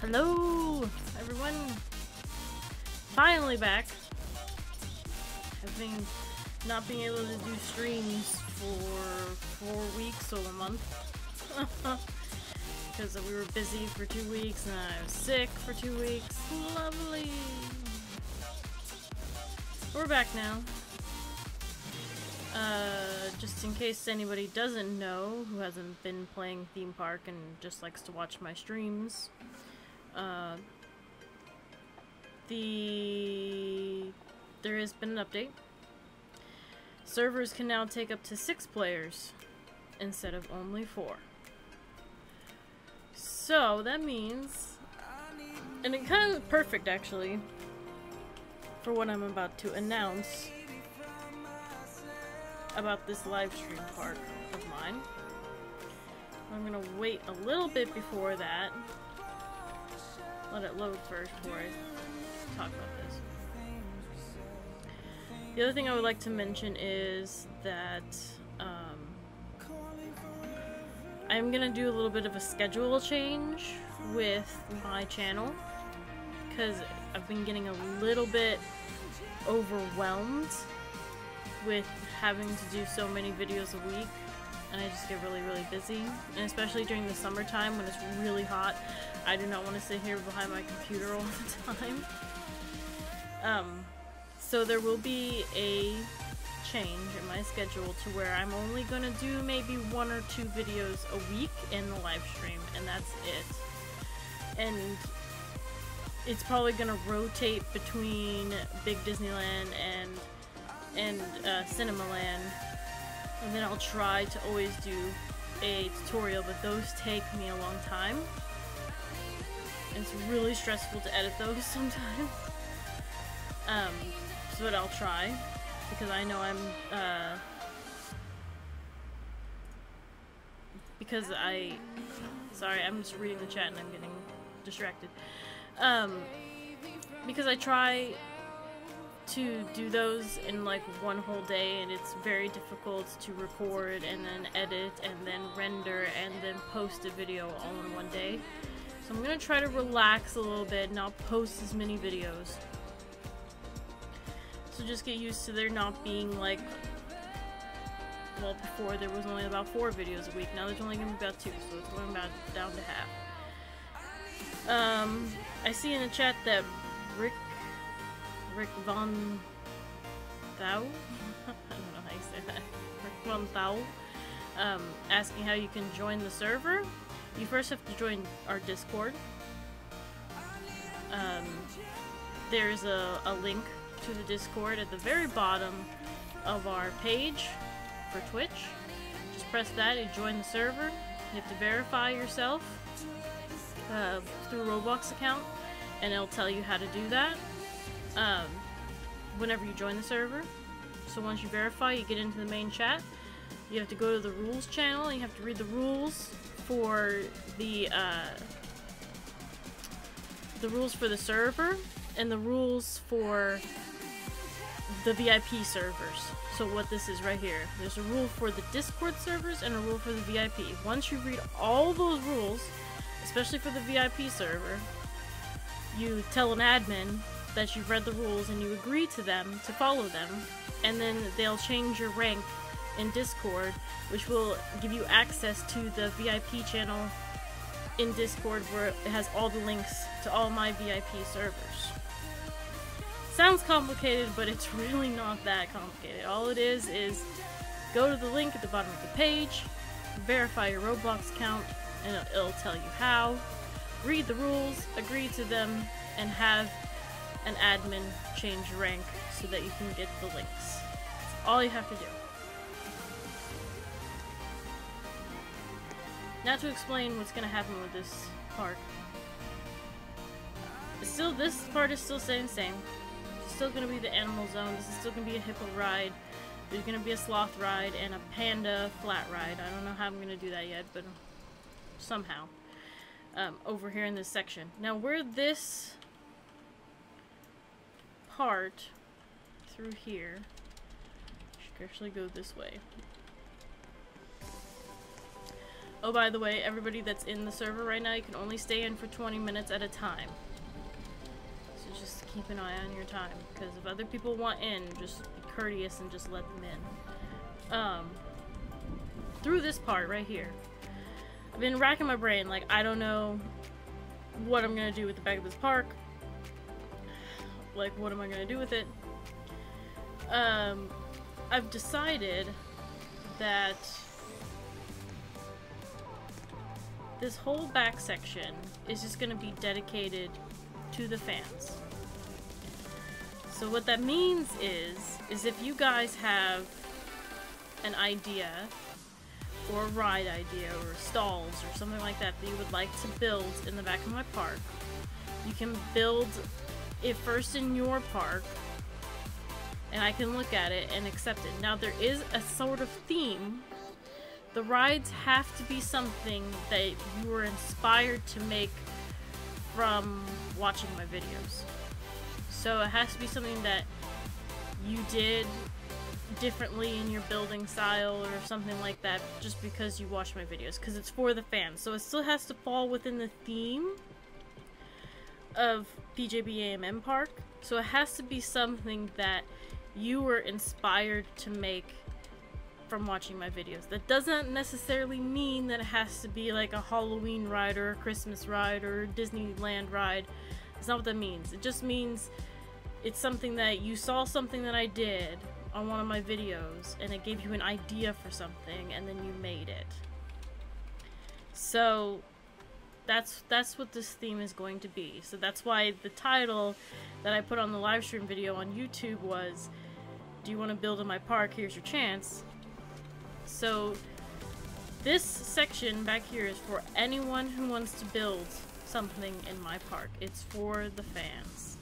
Hello, everyone. Finally back. Having not being able to do streams for 4 weeks or a month. Because we were busy for 2 weeks and I was sick for 2 weeks. Lovely. We're back now. Just in case anybody doesn't know, who hasn't been playing Theme Park and just likes to watch my streams, there has been an update. Servers can now take up to 6 players instead of only 4. So that means, and it kind of perfect actually for what I'm about to announce about this live stream part of mine. I'm gonna wait a little bit before that. Let it load first before I talk about this. The other thing I would like to mention is that I'm gonna do a little bit of a schedule change with my channel because I've been getting a little bit overwhelmed with having to do so many videos a week, and I just get really busy, and especially during the summertime when it's really hot. I do not want to sit here behind my computer all the time. So there will be a change in my schedule to where I'm only going to do maybe 1 or 2 videos a week in the live stream, and that's it. And it's probably going to rotate between Big Disneyland and Cinemaland, and then I'll try to always do a tutorial, but those take me a long time. And it's really stressful to edit those sometimes. But I'll try, because I know I'm, sorry, I'm just reading the chat and I'm getting distracted. Because I try to do those in like one whole day, and it's very difficult to record and then edit and then render and then post a video all in one day. So I'm gonna try to relax a little bit, not post as many videos. So just get used to there not being like, well, before there was only about 4 videos a week, now there's only gonna be about 2, so it's going about down to half. I see in the chat that Rick Von Thou? I don't know how you say that. Rick Von Thou, asking how you can join the server. You first have to join our Discord. There's a link to the Discord at the very bottom of our page for Twitch. Just press that to join the server. You have to verify yourself through a Roblox account, and it'll tell you how to do that whenever you join the server. So once you verify, you get into the main chat. You have to go to the rules channel, and you have to read the rules for the server and the rules for the VIP servers. So what this is right here, there's a rule for the Discord servers and a rule for the VIP. Once you read all those rules, especially for the VIP server, you tell an admin that you've read the rules and you agree to them, to follow them, and then they'll change your rank in Discord, which will give you access to the VIP channel in Discord, where it has all the links to all my VIP servers. Sounds complicated, but it's really not that complicated. All it is go to the link at the bottom of the page, verify your Roblox account, and it'll tell you how. Read the rules, agree to them, and have an admin change your rank so that you can get the links. That's all you have to do. Now to explain what's going to happen with this park. This part is still staying the same. It's still going to be the animal zone. This is still going to be a hippo ride. There's going to be a sloth ride and a panda flat ride. I don't know how I'm going to do that yet, but somehow. Over here in this section. Now where this part through here, I should actually go this way. Oh, by the way, everybody that's in the server right now, you can only stay in for 20 minutes at a time. So just keep an eye on your time, because if other people want in, just be courteous and just let them in. Through this part right here, I've been racking my brain, like, I don't know what I'm gonna do with the back of this park. Like, what am I gonna do with it? I've decided that this whole back section is just gonna be dedicated to the fans. So what that means is if you guys have an idea, or a ride idea, or stalls, or something like that that you would like to build in the back of my park, you can build it first in your park, and I can look at it and accept it. Now there is a sort of theme. The rides have to be something that you were inspired to make from watching my videos. So it has to be something that you did differently in your building style or something like that just because you watched my videos, because it's for the fans. So it still has to fall within the theme of PJBAMM Park. So it has to be something that you were inspired to make from watching my videos. That doesn't necessarily mean that it has to be like a Halloween ride or a Christmas ride or a Disneyland ride. That's not what that means. It just means it's something that you saw something that I did on one of my videos and it gave you an idea for something and then you made it. So that's what this theme is going to be. So that's why the title that I put on the live stream video on YouTube was, do you want to build in my park? Here's your chance. So this section back here is for anyone who wants to build something in my park. It's for the fans.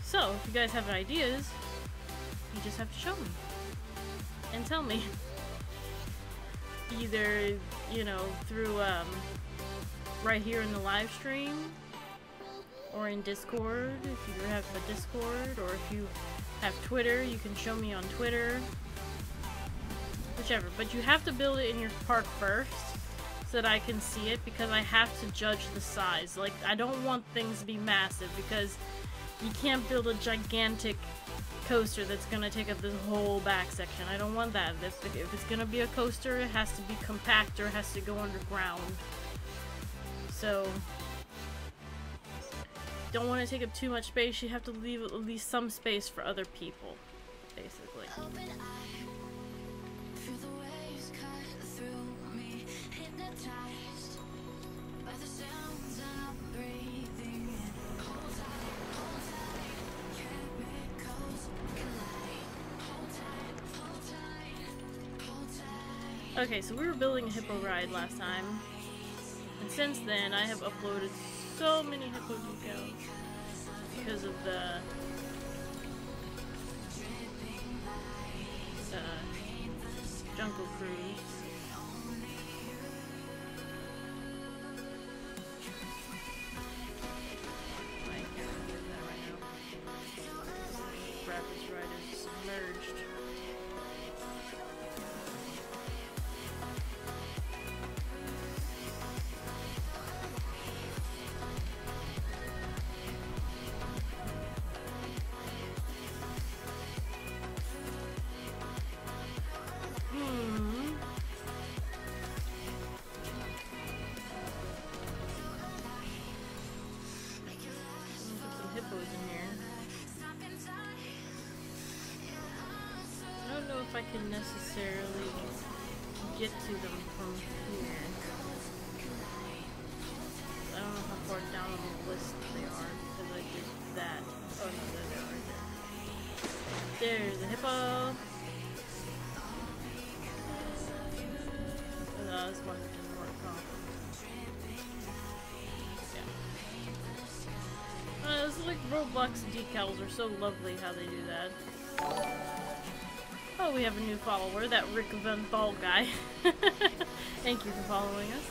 So if you guys have ideas, you just have to show me and tell me. Either, you know, through right here in the live stream, or in Discord if you have a Discord, or if you have Twitter, you can show me on Twitter. Whichever, but you have to build it in your park first so that I can see it, because I have to judge the size. Like, I don't want things to be massive, because you can't build a gigantic coaster that's gonna take up this whole back section. I don't want that. If it's gonna be a coaster, it has to be compact or it has to go underground. So, don't want to take up too much space. You have to leave at least some space for other people, basically. Okay, so we were building a Hippo ride last time, and since then I have uploaded so many Hippo decals because of the Jungle Cruise. I can't remember that right now. Rapids ride is submerged. I can necessarily get to them from here. I don't know how far down on the list they are, because I did that. Oh no, there they are right there. There's the Hippo. Oh, this one didn't work off. Yeah. Those like Roblox decals are so lovely how they do that. Oh, we have a new follower, that Rick Van Ball guy. Thank you for following us.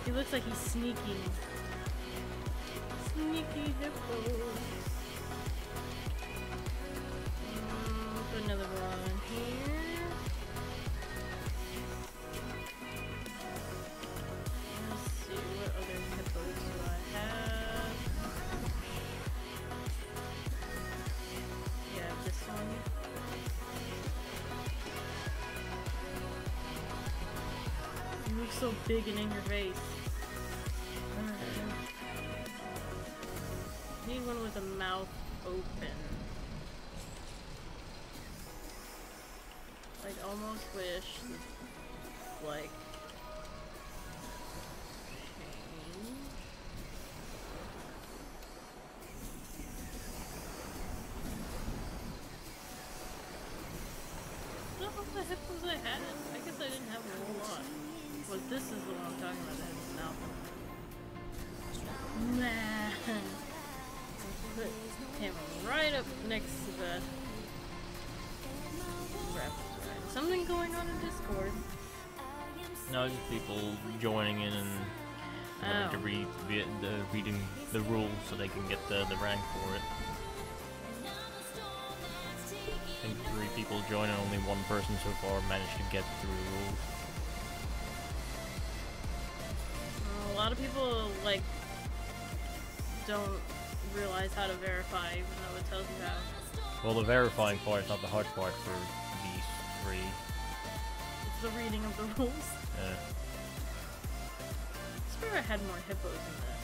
He looks like he's sneaking. Sneaky hippos. Put another one in here. Let's see, what other hippos do I have? Yeah, this one. You look so big and in your face. Need one with a mouth open. I'd almost wish, like, not all the hippos I had. I guess I didn't have a whole lot. Well, this is the one I'm talking about that has a mouth open. Nah. Put him right up next to the repertoire. Something going on in Discord. No, just people joining in and wanting to read reading the rules so they can get the rank for it. I think 3 people joined and only 1 person so far managed to get through the rules. A lot of people like don't realize how to verify, even though it tells you how. Well, the verifying part is not the hard part for these 3. It's the reading of the rules. Yeah. I swear I had more hippos in that.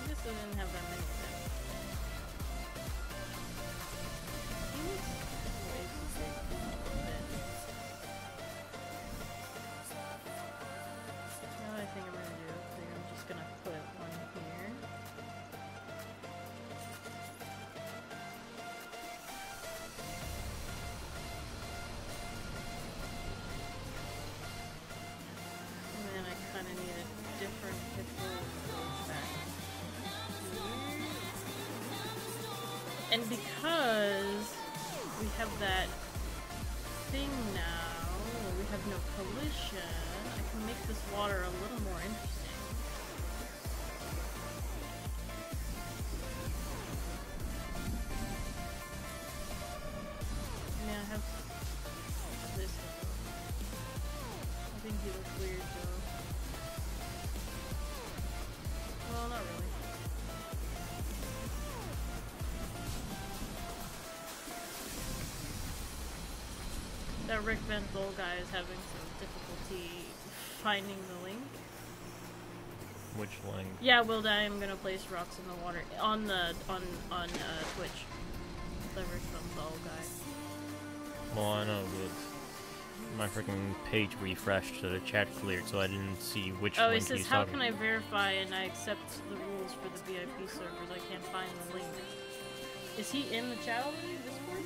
I guess I didn't have that many of them. Now I think I'm gonna do, I'm just gonna put one here. And then I kind of need a different hippo back here. And because we have that thing now, we have no collision, I can make this water a little more interesting. Yeah, I have this. I think he looks weird though. Well, not really. That Rick Van Bull guy is having some difficulty finding the link. Which link? Yeah, Will I am gonna place rocks in the water on the Twitch. The Rick Van Bull guy. Well, I know, but my freaking page refreshed so the chat cleared, so I didn't see which Oh, link he says, he's how talking can I verify and I accept the rules for the VIP servers? I can't find the link. Is he in the chat already? Discord?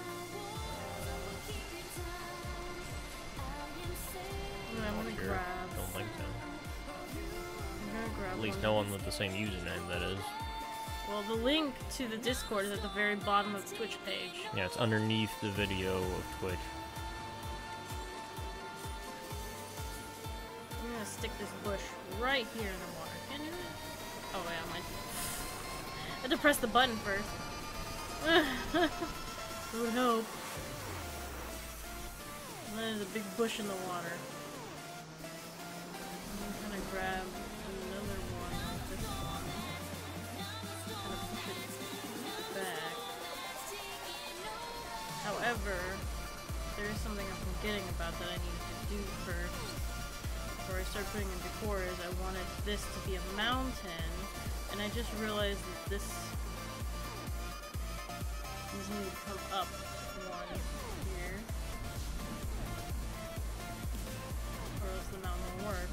I'm gonna Sure. grab. Don't think so. I'm gonna grab At least one. no one with the same username, that is. Well, the link to the Discord is at the very bottom of the Twitch page. Yeah, it's underneath the video of Twitch. I'm gonna stick this bush right here in the water. Can you do it? Oh yeah, I had to press the button first. It would help. And then there's a big bush in the water. I'm gonna grab another one, this one. Kind of push it back. However, there is something I'm forgetting about that I need to do first. Before I start putting in decor is I wanted this to be a mountain, and I just realized that this needs to come up one here, or else the mountain won't work.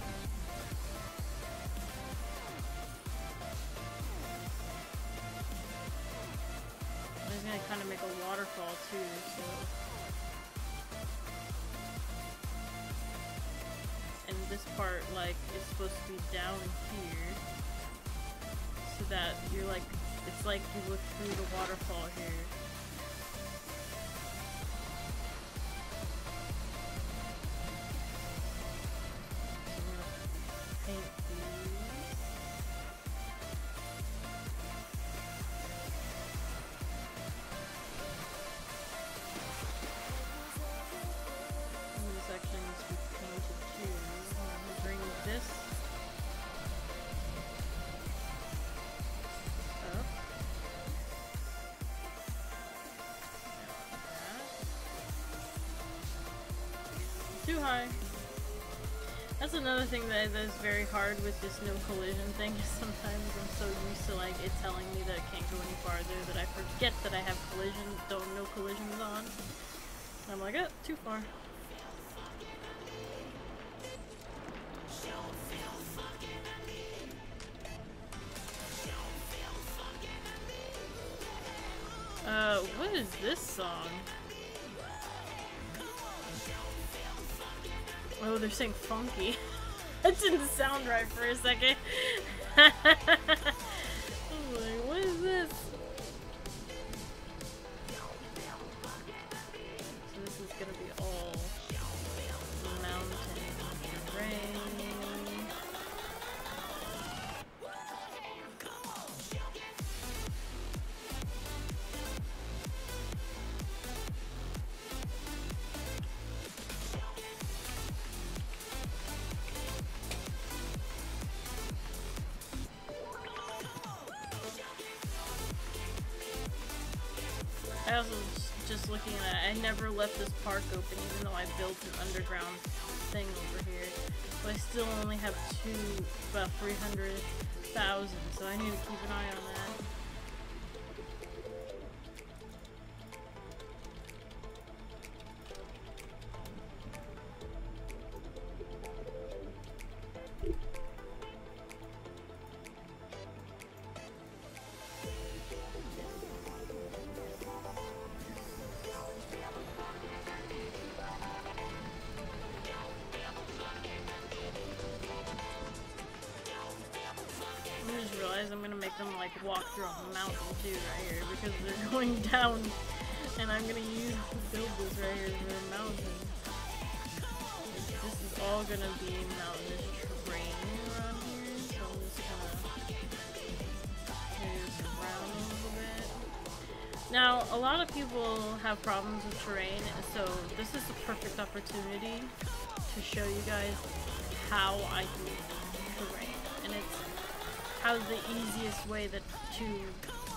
I was gonna kind of make a waterfall too, so. And this part, like, is supposed to be down here, so that you're like, it's like you look through the waterfall here. So I'm gonna paint these. hi. That's another thing that is very hard with this no collision thing. Sometimes I'm so used to like it telling me that it can't go any farther that I forget that I have no collisions on. And I'm like, oh, too far. What is this song? Oh, they're saying funky. That didn't sound right for a second. I was like, what is this? So this is gonna be all mountain terrain. I also was just looking at it, I never left this park open even though I built an underground thing over here. But I still only have about 300,000, so I need to keep an eye on that. I'm gonna make them like walk through a mountain too right here because they're going down and I'm gonna build this right here for a mountain. This is all gonna be mountainous terrain around here, so I'm just gonna move around a little bit. Now, a lot of people have problems with terrain, so this is the perfect opportunity to show you guys how I do terrain, and it's how's the easiest way to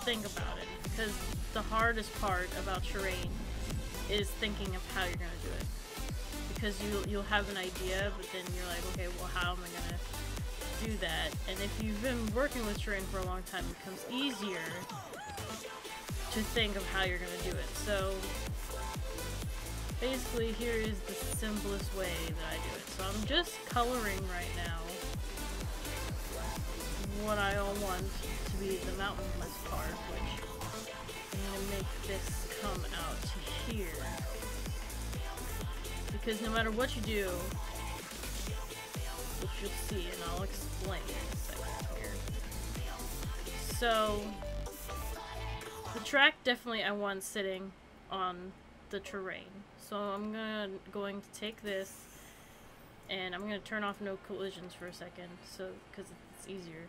think about it, because the hardest part about terrain is thinking of how you're gonna do it, because you'll have an idea, but then you're like, okay, well, how am I gonna do that? And if you've been working with terrain for a long time, it becomes easier to think of how you're gonna do it. So basically, here is the simplest way that I do it. So I'm just coloring right now what I all want to be the mountainous part, which I'm gonna make this come out to here. Because no matter what you do, which you'll see, and I'll explain in a second here. So, the track definitely I want sitting on the terrain. So I'm going to take this, and I'm gonna turn off no collisions for a second, so because it's easier.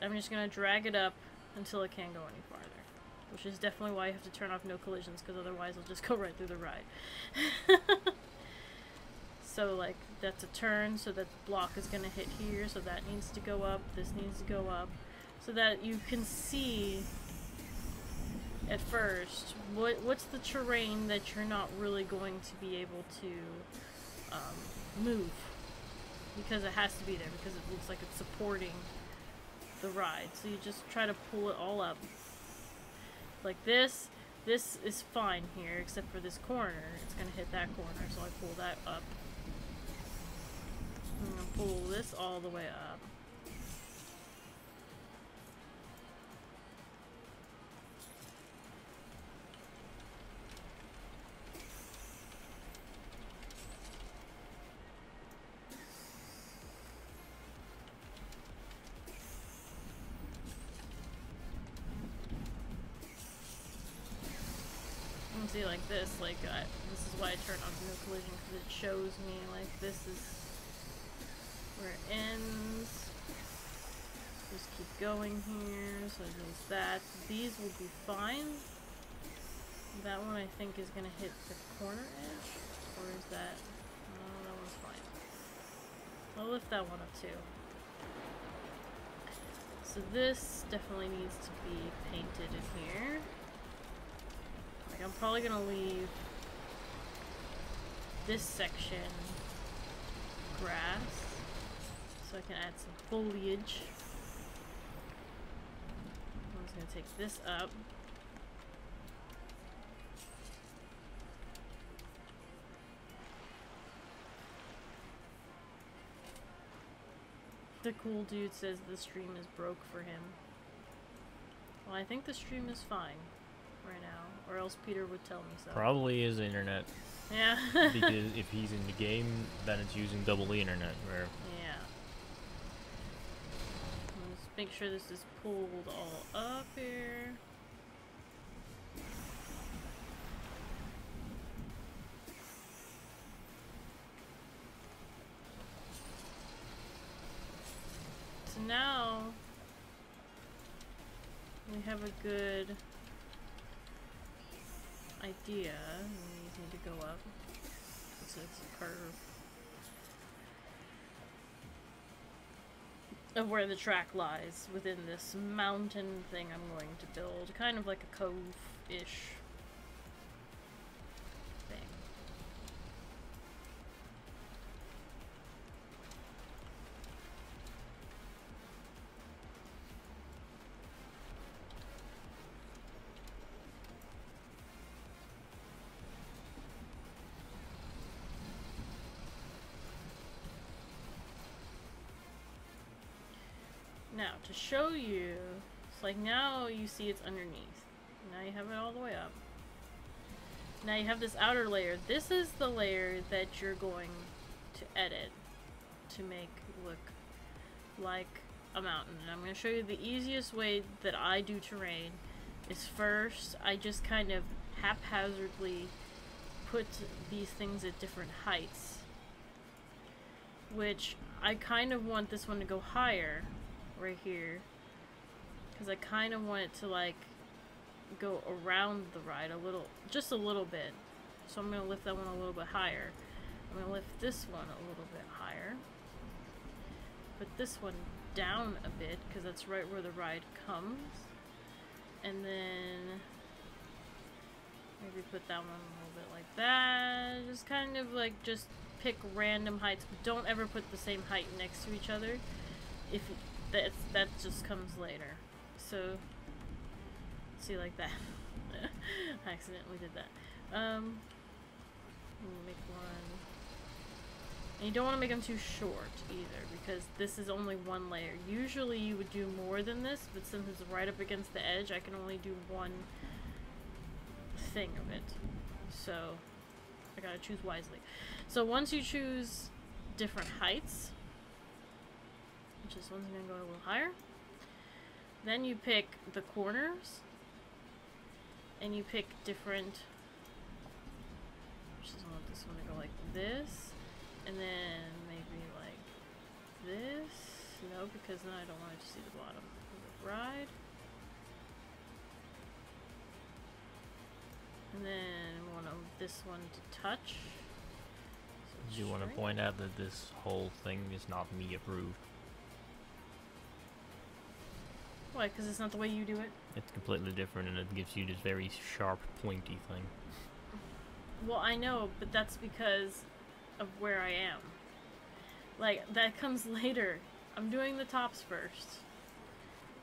I'm just going to drag it up until it can't go any farther. Which is definitely why you have to turn off no collisions, because otherwise it'll just go right through the ride. So, like, that's a turn, so that block is going to hit here, so that needs to go up, this needs to go up. So that you can see, at first, what's the terrain that you're not really going to be able to move. Because it has to be there, because it looks like it's supporting the ride. So you just try to pull it all up like this. This is fine here, except for this corner. It's gonna hit that corner, so I pull that up. I'm gonna pull this all the way up. See, like this, like, this is why I turn on no collision, because it shows me, like, this is where it ends. Just keep going here, so there's that. These will be fine. That one I think is going to hit the corner edge, or is that, no, that one's fine. I'll lift that one up too. So this definitely needs to be painted in here. I'm probably gonna leave this section grass so I can add some foliage. I'm just gonna take this up. The cool dude says the stream is broke for him. Well, I think the stream is fine right now, or else Peter would tell me so. Probably his internet. Yeah. Because if he's in the game, then it's using double the internet. Where yeah. Let's make sure this is pulled all up here. So now we have a good idea. These need to go up. So it's a curve of where the track lies within this mountain thing I'm going to build. Kind of like a cove-ish thing. Now, to show you, it's like now you see it's underneath. Now you have it all the way up. Now you have this outer layer. This is the layer that you're going to edit to make look like a mountain. And I'm going to show you the easiest way that I do terrain is first I just kind of haphazardly put these things at different heights, which I kind of want this one to go higher right here, because I kind of want it to like go around the ride a little, just a little bit. So I'm gonna lift that one a little bit higher. I'm gonna lift this one a little bit higher. Put this one down a bit, because that's right where the ride comes. And then maybe put that one a little bit like that. Just kind of like just pick random heights, but don't ever put the same height next to each other. If that just comes later. So see, like that. I accidentally did that. Make one. And you don't want to make them too short either, because this is only one layer. Usually you would do more than this, but since it's right up against the edge, I can only do one thing of it. So I gotta choose wisely. So once you choose different heights, which is one's gonna go a little higher, then you pick the corners, and you pick different, I just want this one to go like this, and then maybe like this. No, because then I don't want it to see the bottom of the ride. And then we want this one to touch. So you want to point out that this whole thing is not me approved. Why? Because it's not the way you do it? It's completely different, and it gives you this very sharp, pointy thing. Well, I know, but that's because of where I am. Like, that comes later. I'm doing the tops first.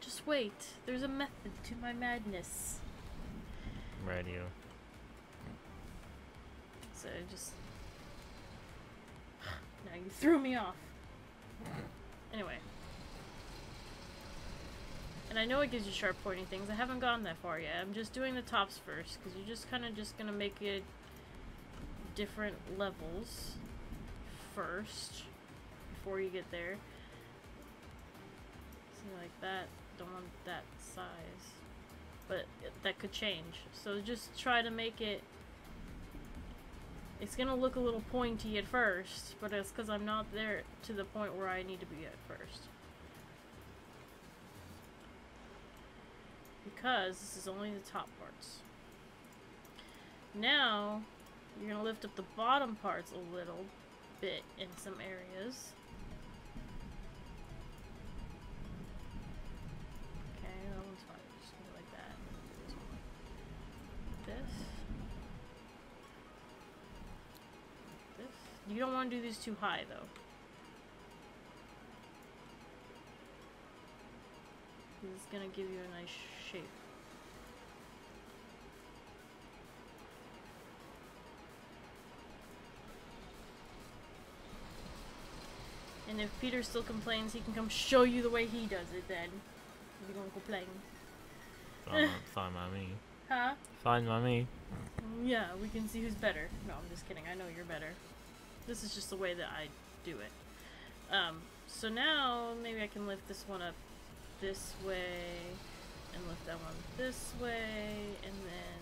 Just wait. There's a method to my madness. Radio. So just... Now you threw me off. Anyway. And I know it gives you sharp pointy things. I haven't gone that far yet. I'm just doing the tops first, because you're just kind of just going to make it different levels first before you get there. So like that. Don't want that size. But that could change. So just try to make it... It's going to look a little pointy at first, but it's because I'm not there to the point where I need to be at first. Because this is only the top parts. Now, you're going to lift up the bottom parts a little bit in some areas. Okay, that one's fine. Just go like that. This one. This. This. You don't want to do these too high, though. It's gonna give you a nice shape. And if Peter still complains, he can come show you the way he does it then. If you're gonna complain. Fine by me. Huh? Fine by me. Yeah, we can see who's better. No, I'm just kidding. I know you're better. This is just the way that I do it. So now maybe I can lift this one up this way and lift that one this way, and then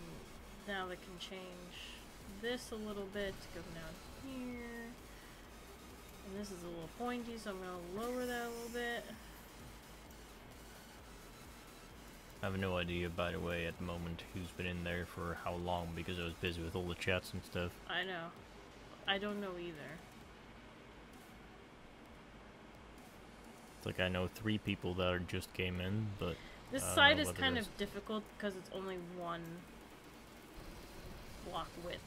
now I can change this a little bit to go down here. And this is a little pointy, so I'm gonna lower that a little bit. I have no idea, by the way, at the moment, who's been in there for how long, because I was busy with all the chats and stuff. I know. I don't know either. It's like I know 3 people that are just came in, but this side is kind of difficult because it's only one block width,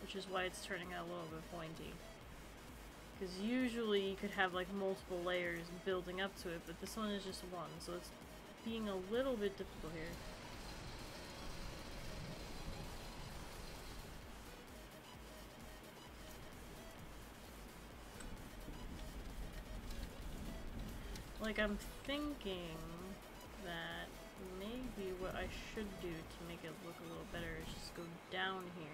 which is why it's turning out a little bit pointy. Because usually you could have like multiple layers building up to it, but this one is just one, so it's being a little bit difficult here. Like, I'm thinking that maybe what I should do to make it look a little better is just go down here.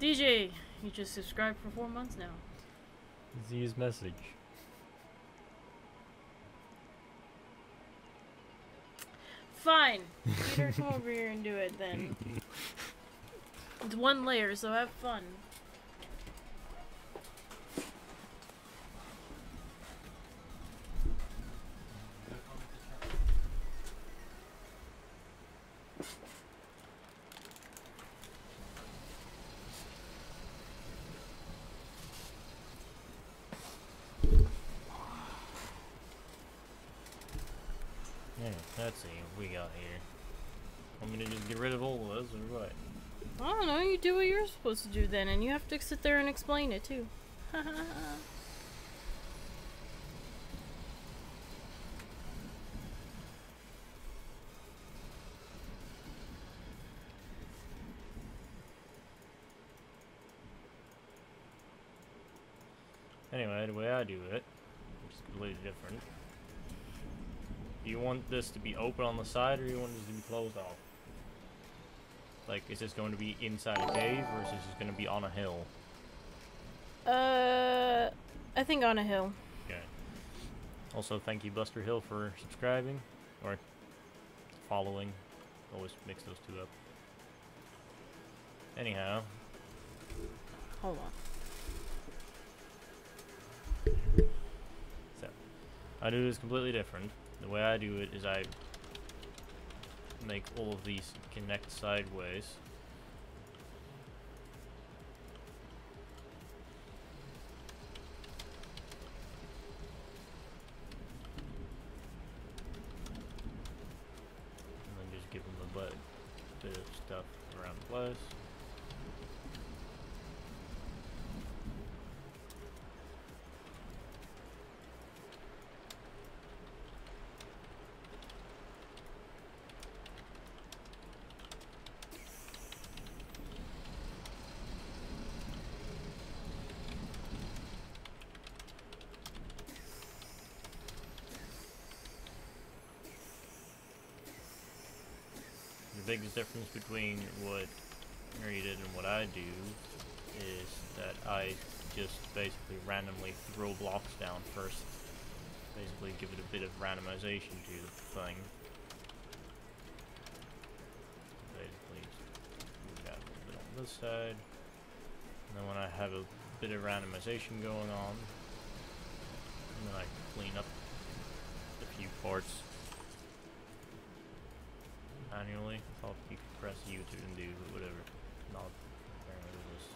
DJ, you just subscribed for 4 months now. Z's message. Fine. Peter, come over here and do it then. It's one layer, so have fun. Let's see what we got here. Want me to just get rid of all of those, or what? I don't know, you do what you're supposed to do then, and you have to sit there and explain it too. Anyway, the way I do it, which is completely different. Do you want this to be open on the side, or do you want this to be closed off? Like, is this going to be inside a cave, or is this just going to be on a hill? I think on a hill. Okay. Also, thank you, Buster Hill, for subscribing, or following. Always mix those two up. Anyhow. Hold on. So, I do this completely different. The way I do it is I make all of these connect sideways. And then just give them a bit of stuff around the place. the biggest difference between what Mary did and what I do is that I just basically randomly throw blocks down first. Basically give it a bit of randomization to the thing. Basically move that a little bit on this side. And then when I have a bit of randomization going on, and then I clean up a few parts manually. I thought you could press U to undo, but whatever. Not apparently this.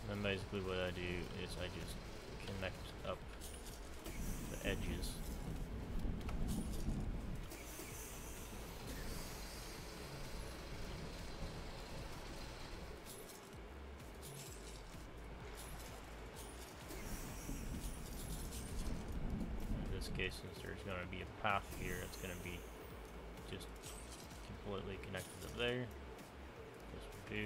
And then basically what I do is I just connect up the edges. In this case, since there's going to be a path here, it's going to be just completely connected up there. This will do.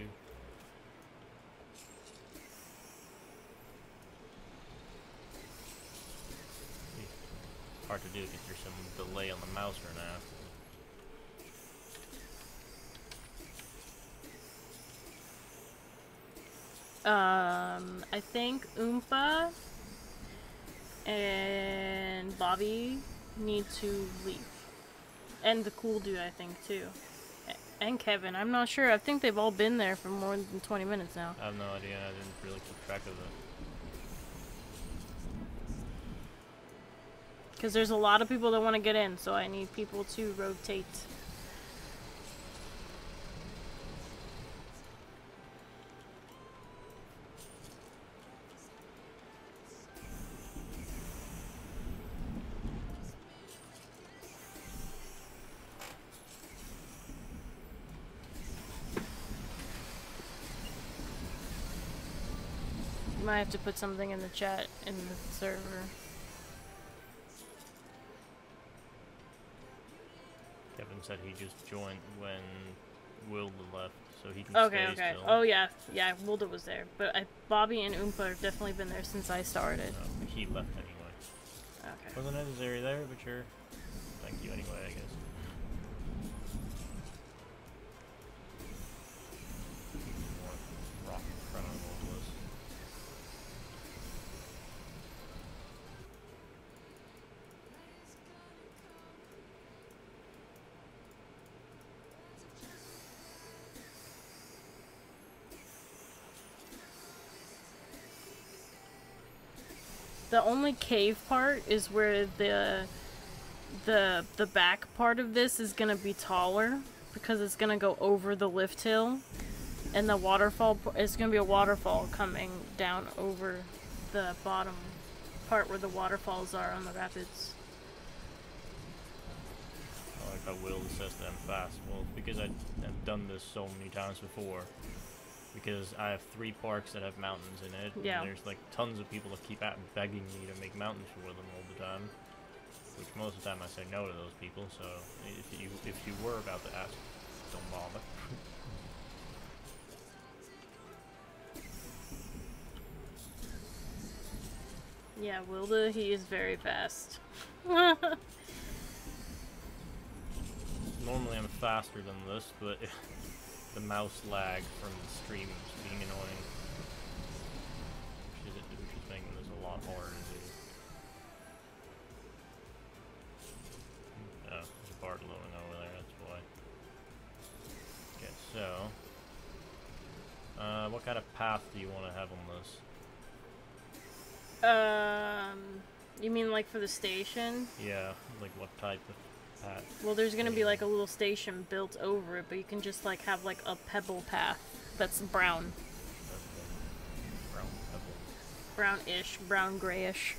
Hard to do because there's some delay on the mouse right now. I think Oompa and Bobby need to leave. And the cool dude, I think, too. And Kevin. I'm not sure. I think they've all been there for more than 20 minutes now. I have no idea. I didn't really keep track of it. Because there's a lot of people that want to get in, so I need people to rotate. You might have to put something in the chat in the server. Kevin said he just joined when Wilda left, so he can okay, stay okay. still. Oh yeah, yeah. Wilda was there, but Bobby and Oompa have definitely been there since I started. No, but he left anyway. Okay. Wasn't necessary there, but sure. Thank you anyway, I guess. More rock in front of all this. The only cave part is where the back part of this is gonna be taller because it's gonna go over the lift hill, and the waterfall is gonna be a waterfall coming down over the bottom part where the waterfalls are on the rapids. I like how Will says that I'm fast. Well, it's because I've done this so many times before. Because I have 3 parks that have mountains in it, yeah. And there's like tons of people that keep begging me to make mountains for them all the time. Which most of the time I say no to those people, so if you were about to ask, don't bother. Yeah, Wilda, he is very fast. Normally I'm faster than this, but the mouse lag from the stream is being annoying. Which is making this a lot harder to do. Oh, there's a part loading over there, that's why. Okay, so what kind of path do you want to have on this? You mean like for the station? Yeah, like what type of path? Well, there's gonna be like a little station built over it, but you can just like have like a pebble path that's brown. Brown pebble. Brownish, brown grayish.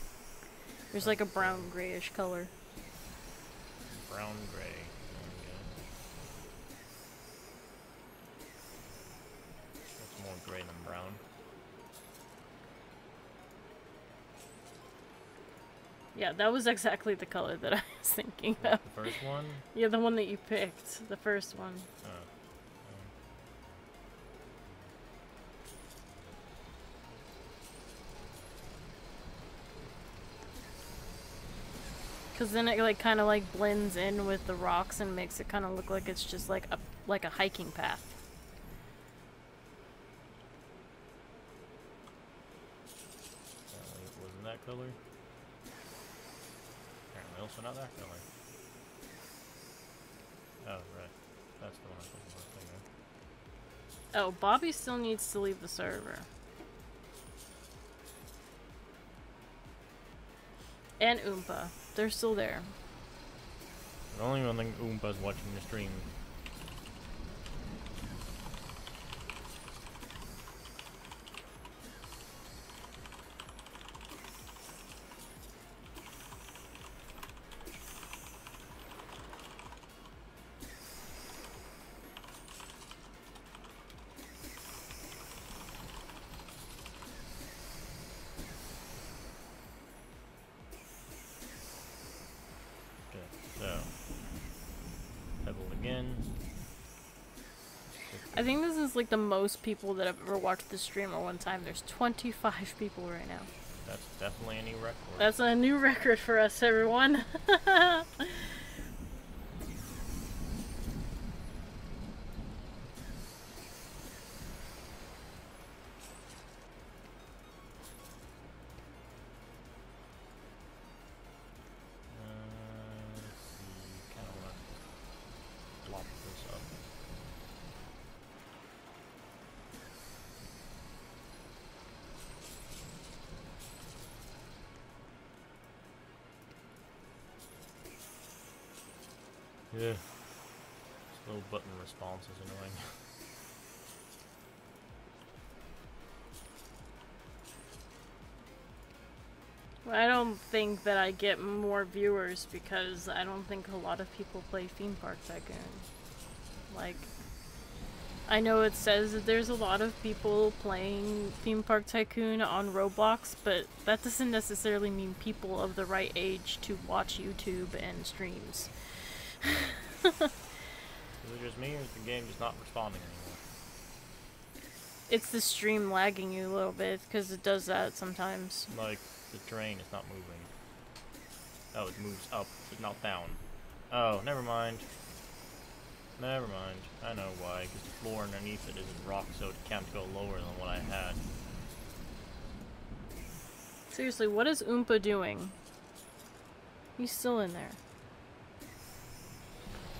There's like a brown grayish color. Brown gray. Okay. That's more gray than brown. Yeah, that was exactly the color that I was thinking of. The first one? Yeah, the one that you picked. The first one. Cause then it like kind of like blends in with the rocks and makes it kind of look like it's just like a hiking path. Apparently it wasn't that color. Apparently also not that color. Oh right, that's the one I was thinking of. Oh, Bobby still needs to leave the server. And Oompa. They're still there. I don't even think Oompa's watching the stream. I think this is like the most people that have ever watched the stream at one time. There's 25 people right now. That's definitely a new record. That's a new record for us, everyone. Yeah. Slow button response is annoying. I don't think that I get more viewers because I don't think a lot of people play Theme Park Tycoon. Like, I know it says that there's a lot of people playing Theme Park Tycoon on Roblox, but that doesn't necessarily mean people of the right age to watch YouTube and streams. Is it just me, or is the game just not responding anymore? It's the stream lagging you a little bit, because it does that sometimes. Like, the terrain is not moving. Oh, it moves up, but not down. Oh, never mind. Never mind. I know why, because the floor underneath it isn't rock, so it can't go lower than what I had. Seriously, what is Oompa doing? He's still in there.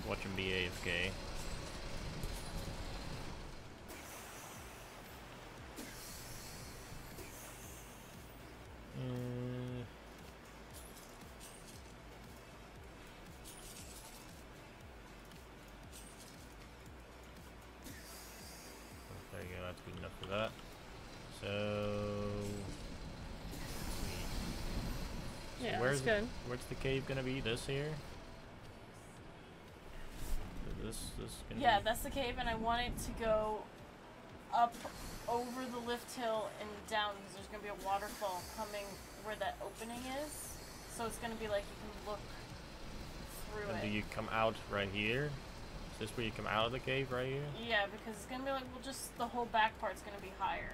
Watch him be AFK. There you go, that's good enough for that. So Yeah, that's good. Where's the cave gonna be? This here? This gonna Yeah, be? that's the cave, and I want it to go up over the lift hill and down, because there's going to be a waterfall coming where that opening is. So it's going to be like you can look through And it. do you come out right here? Is this where you come out of the cave right here? Yeah, because it's going to be like, well, just the whole back part's going to be higher.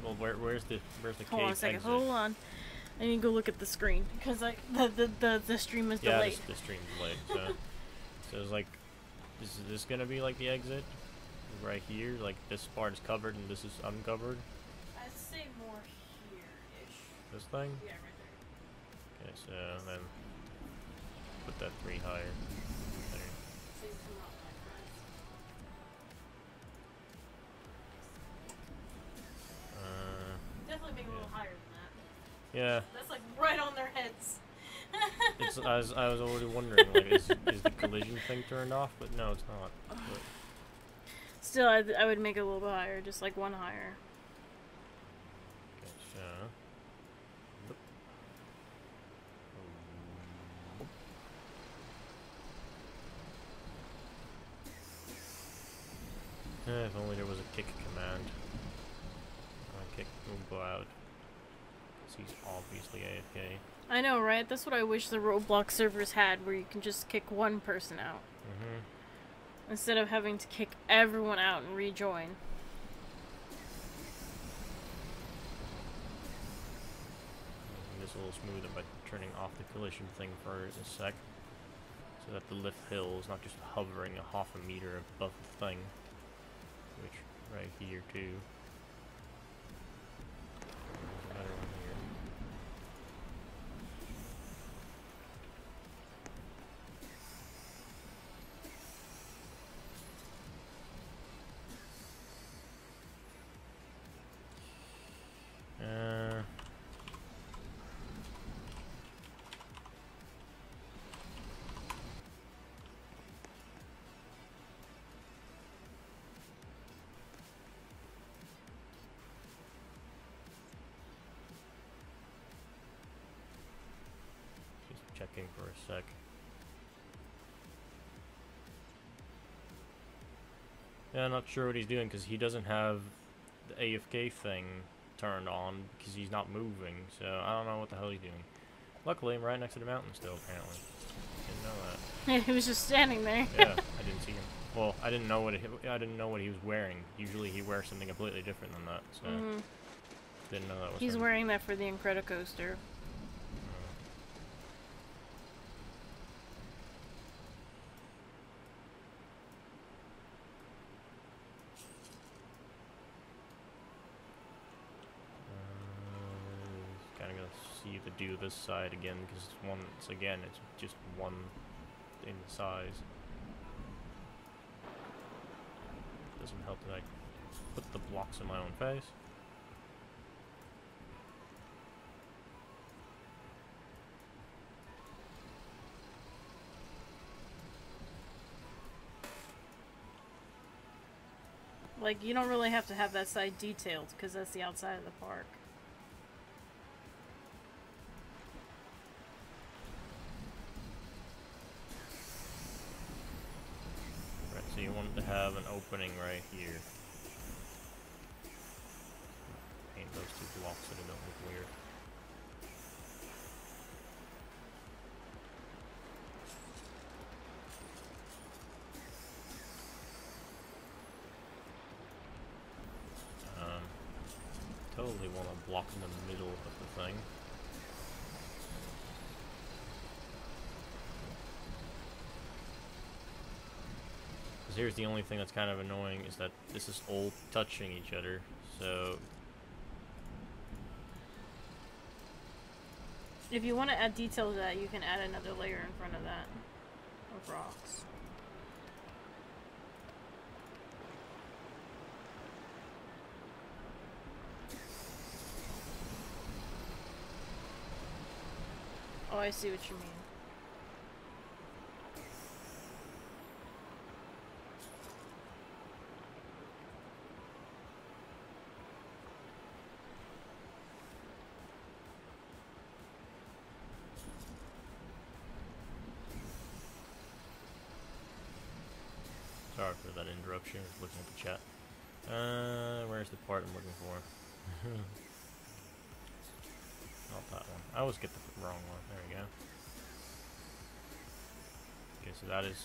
Well, where's the Hold cave on a second, exit? hold on. I need to go look at the screen, because like the stream is delayed. Yeah, the stream's delayed, so... So it's like, is this gonna be like the exit? Right here? Like this part is covered and this is uncovered? I'd say more here-ish. This thing? Yeah, right there. Okay, so then put that 3 higher. There. So you come out like that. Definitely make it a little higher than that. Yeah. That's like right on their heads. It's I was already wondering, like, is the collision thing turned off? But no, it's not. But Still, I would make it a little bit higher, just like one higher. okay, so. If only there was a kick command. I kick Oompa out. Because he's obviously AFK. I know, right? That's what I wish the Roblox servers had, where you can just kick one person out. Instead of having to kick everyone out and rejoin. This a little smoother by turning off the collision thing for a sec, so that the lift hill is not just hovering a half a meter above the thing, which right here too. There's another one here. Checking for a sec. Yeah, I'm not sure what he's doing because he doesn't have the AFK thing turned on because he's not moving, so I don't know what the hell he's doing. Luckily, I'm right next to the mountain still, apparently. Didn't know that. Yeah, he was just standing there. Yeah, I didn't see him. Well, I didn't know what he was wearing. Usually he wears something completely different than that, so didn't know that was He's him. wearing that for the Incredicoaster. See the do this side again because it's just one in size. Doesn't help that I put the blocks in my own face. Like, you don't really have to have that side detailed because that's the outside of the park. So you want to have an opening right here. Paint those two blocks so they don't look weird. Totally want to block in the middle of the thing. Here's the only thing that's kind of annoying is that this is all touching each other, so if you want to add detail to that, you can add another layer in front of that of rocks. Oh, I see what you mean. Sorry for that interruption. I was looking at the chat. Where's the part I'm looking for? Not that one. I always get the wrong one. There we go. Okay, so that is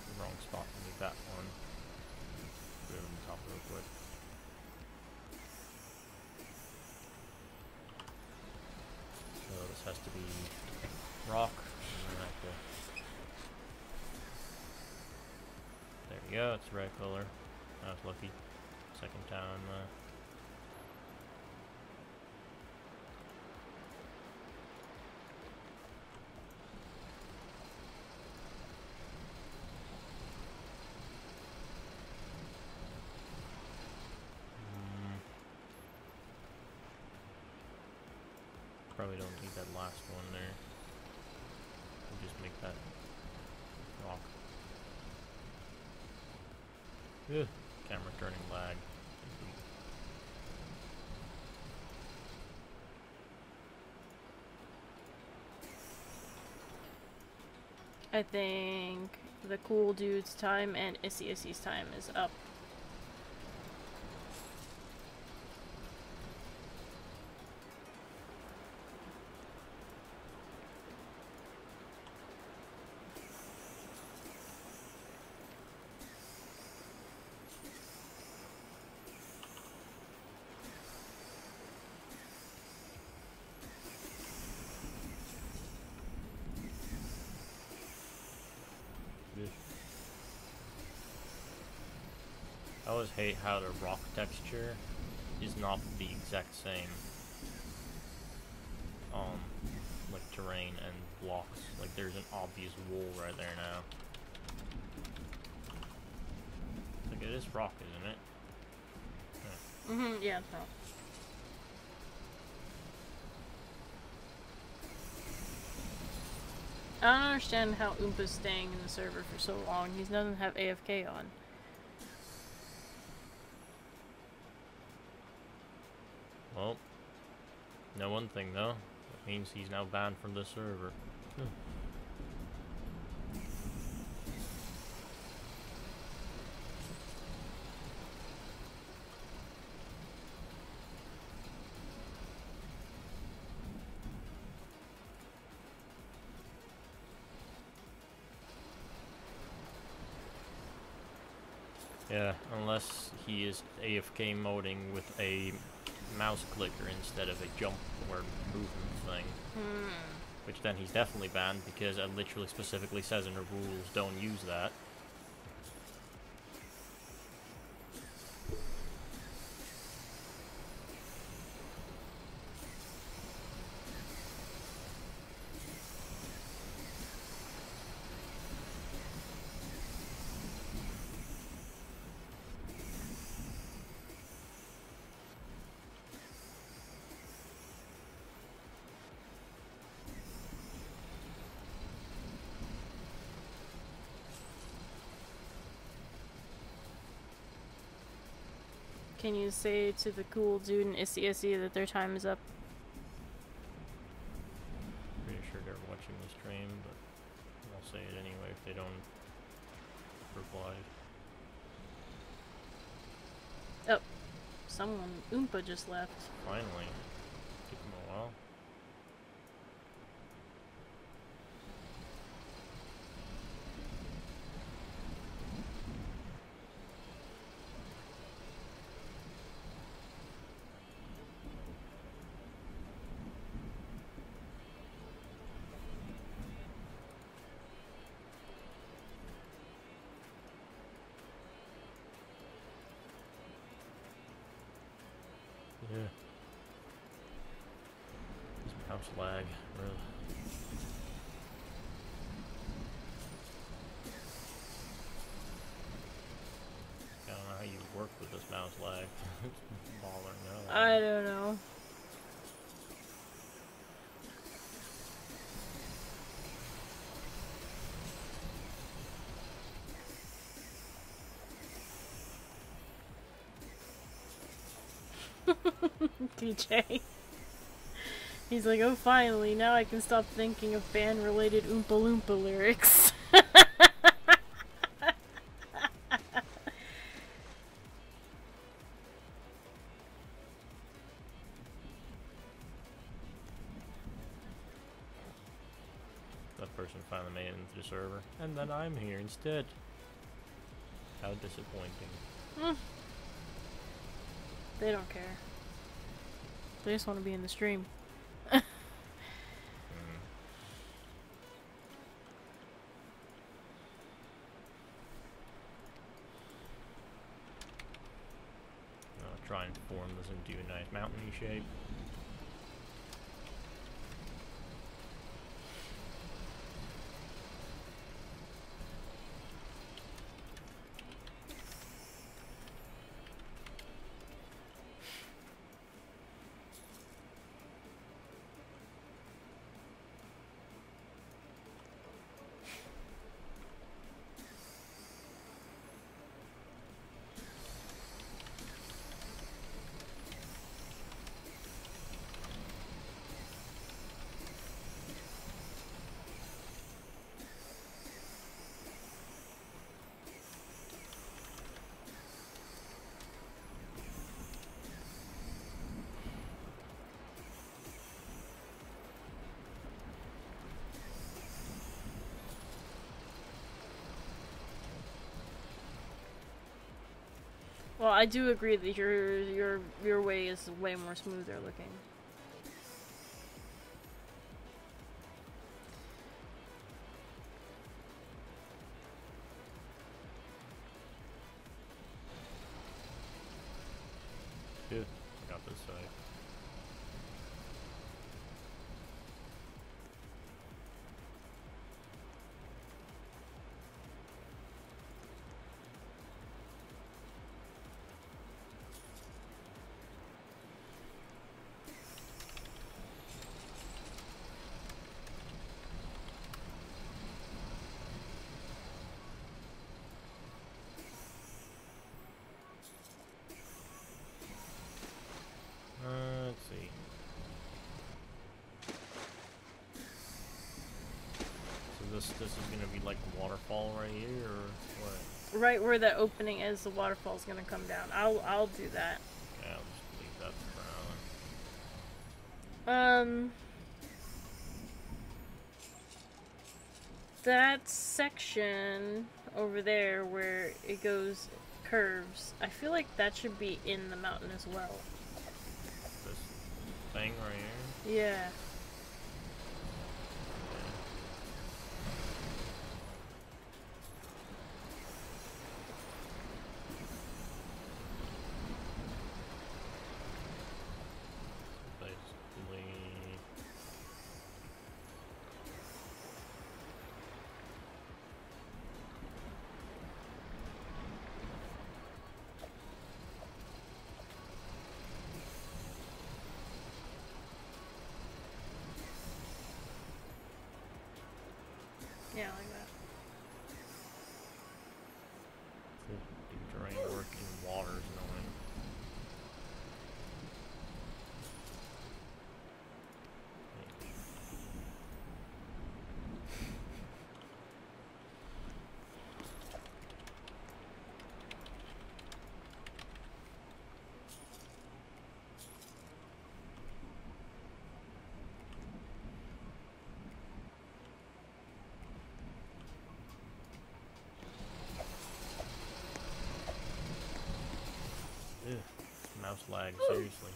the wrong spot. I need that one. Put it on the top real quick. So this has to be rock. And then I have to. There we go, it's the right color. I was lucky. Second time. Probably don't need that last one there. We'll just make that rock. Ugh, camera turning lag. I think the cool dude's time and Issy's time is up. I always hate how the rock texture is not the exact same like terrain and blocks. Like there's an obvious wall right there now. Like it is rock, isn't it? Yeah, it's rock. I don't understand how Oompa's staying in the server for so long. He doesn't have AFK on. Well, know one thing though. That means he's now banned from the server. Yeah, unless he is AFK moding with a mouse clicker instead of a jump or movement thing. Which then he's definitely banned because it literally specifically says in the rules don't use that. Can you say to the cool dude in ISSY that their time is up? Pretty sure they're watching the stream, but I'll say it anyway if they don't reply. Oh, someone, Oompa just left. Finally. Took him a while. Yeah. This mouse lag, really. I don't know how you work with this mouse lag. It's bothering the hell out of me. I don't know. DJ. He's like, oh, finally, now I can stop thinking of band-related Oompa Loompa lyrics. That person finally made it into the server, and then I'm here instead. How disappointing. They don't care. They just want to be in the stream. I'll try and form this into a nice mountainy shape. Well, I do agree that your way is way more smoother looking. Yeah, I got this side. Let's see. So this is gonna be like a waterfall right here, or what? Right where the opening is, the waterfall's gonna come down. I'll do that. Yeah, I'll just leave that for now. That section over there where it goes curves, I feel like that should be in the mountain as well. This thing right here. Yeah. Yeah, like that. Deep terrain work in water is annoying. Ugh, mouse lag, seriously.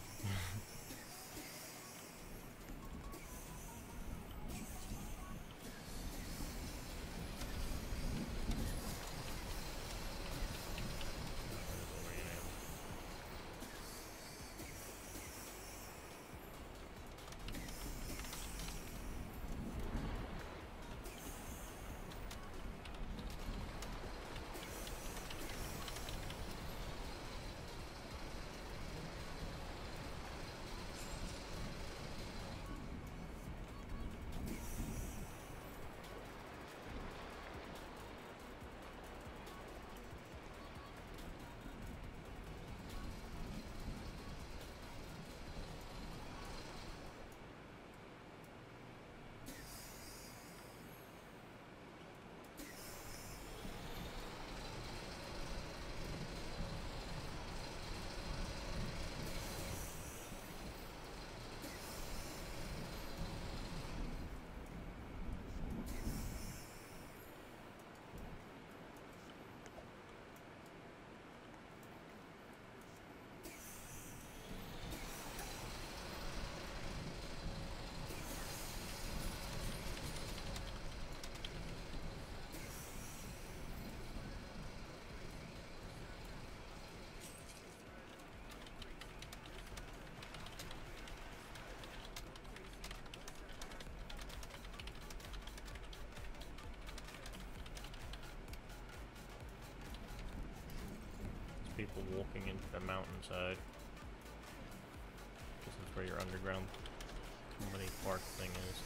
People walking into the mountainside. This is where your underground company park thing is.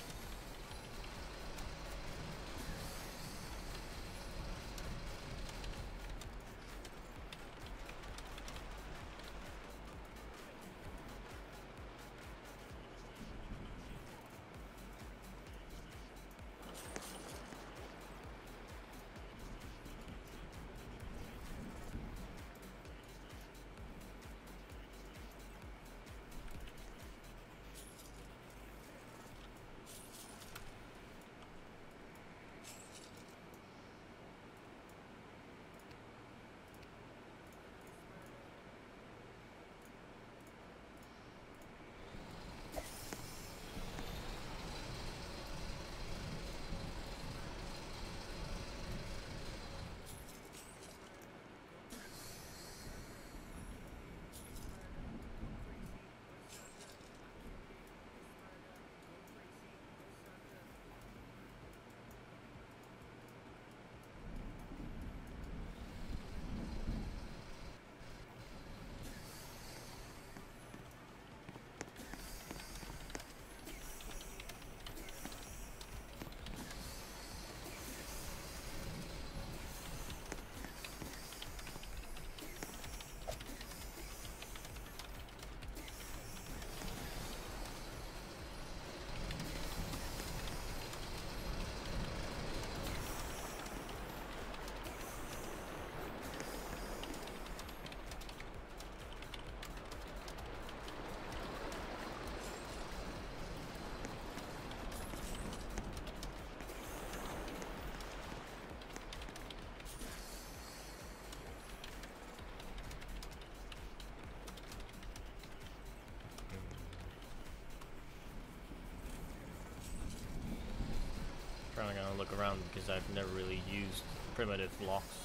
look around because I've never really used primitive blocks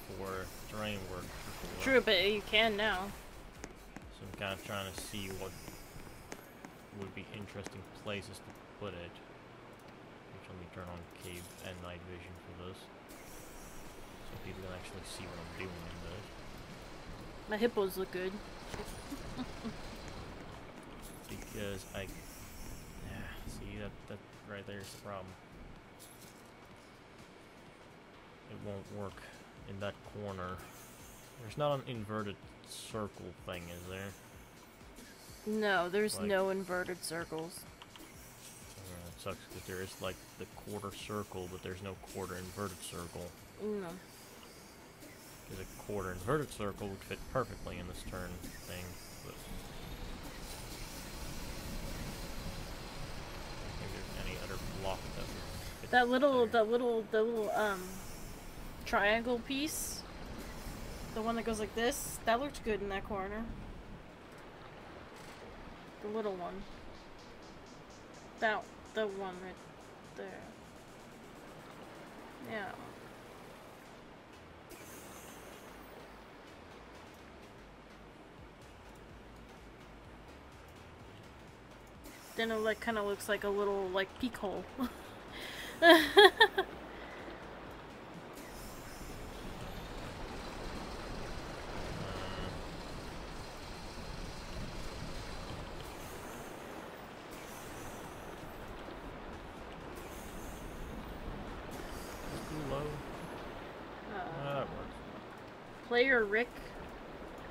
for terrain work before. True, but you can now. So I'm kind of trying to see what would be interesting places to put it. Which, let me turn on cave and night vision for this. So people can actually see what I'm doing in this. My hippos look good. Because see that right there is the problem. It won't work in that corner. There's not an inverted circle thing, is there? No, there's like, no inverted circles. It sucks because there is like the quarter circle, but there's no quarter inverted circle. No. Because a quarter inverted circle would fit perfectly in this turn thing, but I don't think there's any other block that would fit That little triangle piece, the one that goes like this, that looked good in that corner. The little one. The one right there. Yeah. Then it like kind of looks like a little like peek hole. Player Rick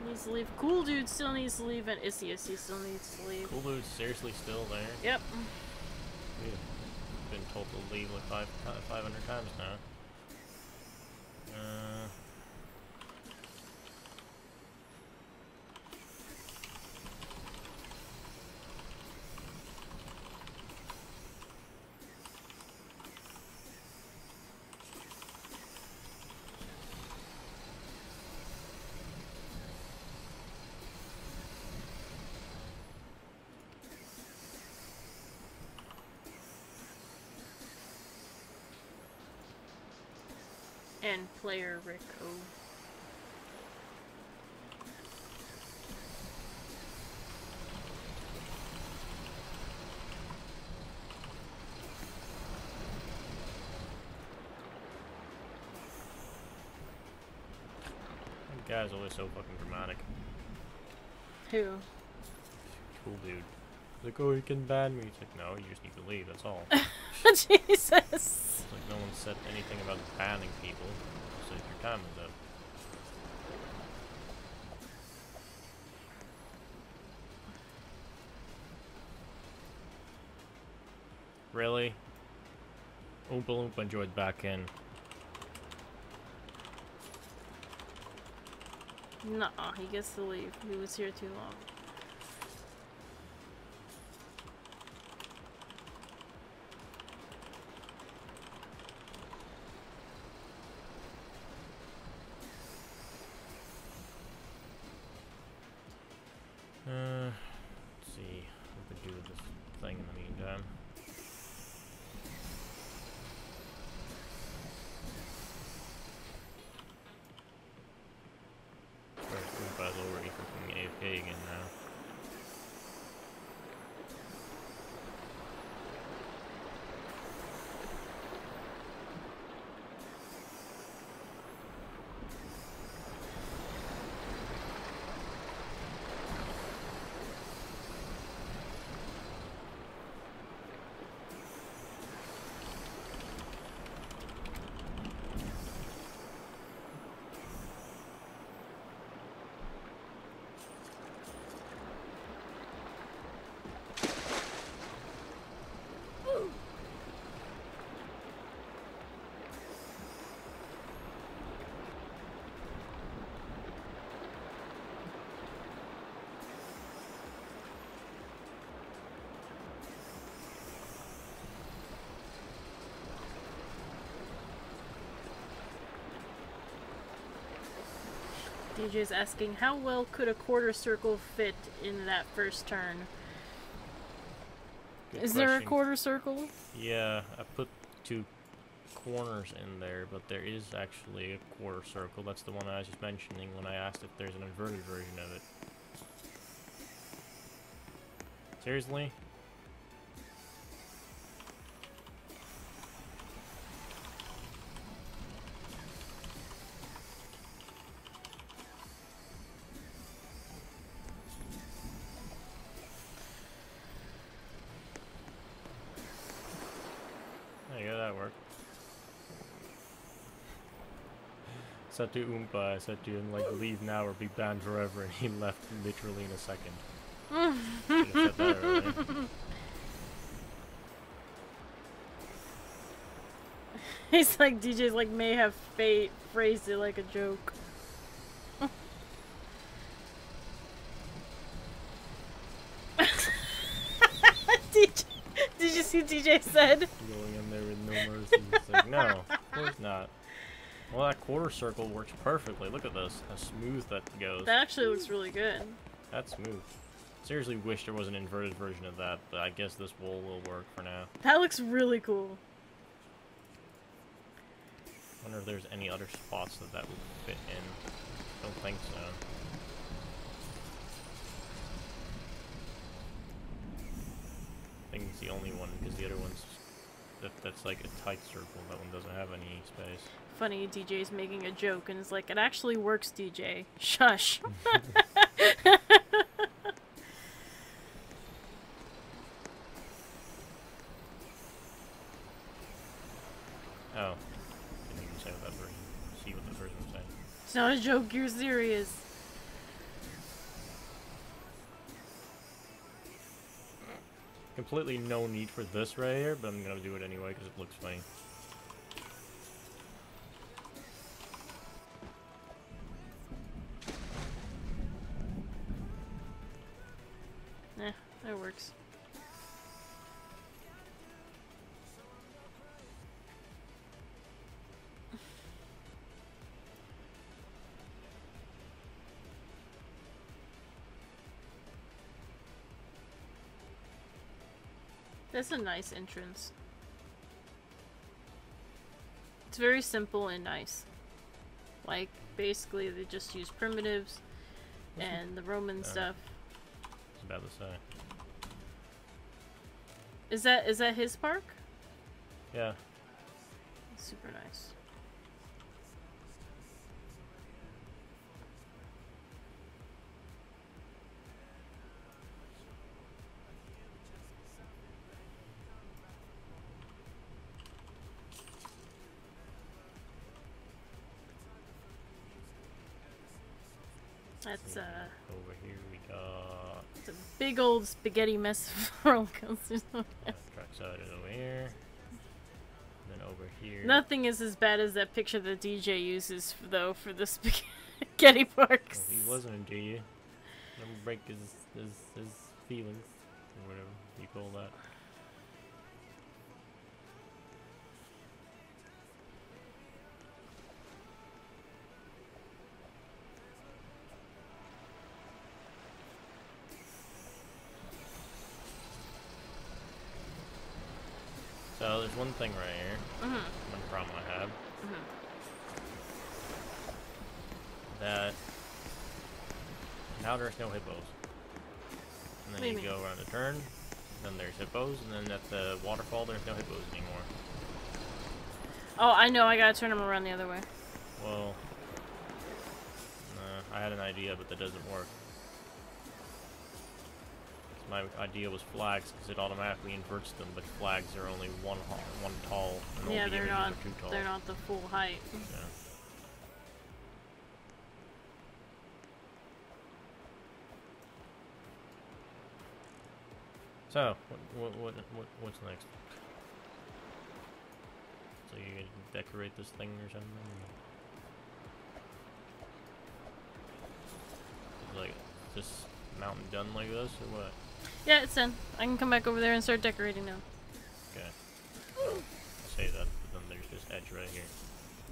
needs to leave. Cool Dude still needs to leave, and Issy still needs to leave. Cool Dude's seriously still there? Yep. We've been told to leave like 500 times now. And Player Rick O. That guy's always so fucking dramatic. Who? Cool Dude. He's like, oh, you can ban me. It's like, no, you just need to leave, that's all. Jesus! It's like no one said anything about banning people. So if your time is up. Really? Oompa Loompa enjoyed back in. Nuh-uh, he gets to leave. He was here too long. Let's see what we can do with this thing in the meantime. Oompa's already fucking AFK again now. DJ's asking, how well could a quarter circle fit in that first turn? Good Is question. there a quarter circle? Yeah, I put two corners in there, but there is actually a quarter circle. That's the one I was just mentioning when I asked if there's an inverted version of it. Seriously? There you go, that worked. Said to Oompa, I said to him, like, leave now or be banned forever, and he left literally in a second. Should have said that earlier. He's like, DJ's like, may have phrased it like a joke. DJ, did you see DJ said? Going in there with no mercy. It's like, no, of course not. Well, that quarter circle works perfectly. Look at this, how smooth that goes. That actually looks really good. That's smooth. Seriously wish there was an inverted version of that, but I guess this wool will work for now. That looks really cool. I wonder if there's any other spots that that would fit in. Don't think so. I think it's the only one, because the other one's... That's like a tight circle. That one doesn't have any space. Funny, DJ's making a joke and it's like, it actually works, DJ. Shush. Oh. Didn't even say what that version. See what the version was saying. It's not a joke, you're serious. Completely no need for this right here, but I'm gonna do it anyway because it looks funny. Eh, that works. That's a nice entrance. It's very simple and nice. Like, basically they just use primitives and the Roman stuff. I was about to say. Is that his park? Yeah. Super nice. That's over here we got... it's a big old spaghetti mess of roller coasters. Trackside is over here. And then over here. Nothing is as bad as that picture that DJ uses, though, for the spaghetti parks. Well, he wasn't a G. Don't break his feelings, or whatever you call that. So there's one thing right here. One problem I have. That now there's no hippos. And then you go around the turn, then there's hippos, and then at the waterfall there's no hippos anymore. Oh, I know, I gotta turn them around the other way. Well, I had an idea, but that doesn't work. My idea was flags, because it automatically inverts them, but flags are only one tall, and all the images are too tall. They're not the full height. Yeah. So, what's next? So you gonna decorate this thing or something? Like, this mountain done like this, or what? Yeah, it's done. I can come back over there and start decorating now. Okay. Well, I say that, but then there's this edge right here.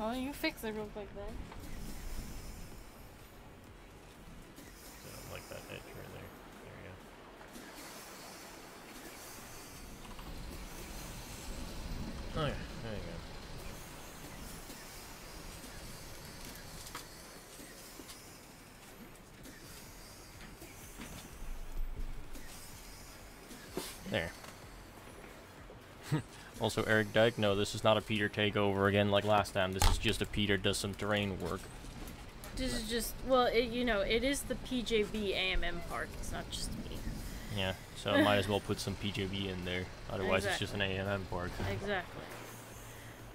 Oh, you fix it real quick then. So, like that edge right there. There we go. Oh yeah, there you go. There. Also, Eric Dyke, no, this is not a Peter takeover again like last time. This is just a Peter does some terrain work. This is just, well, you know, it is the PJBAMM park. It's not just me. Yeah, so I might as well put some PJB in there. Otherwise, it's just an AMM park. Exactly.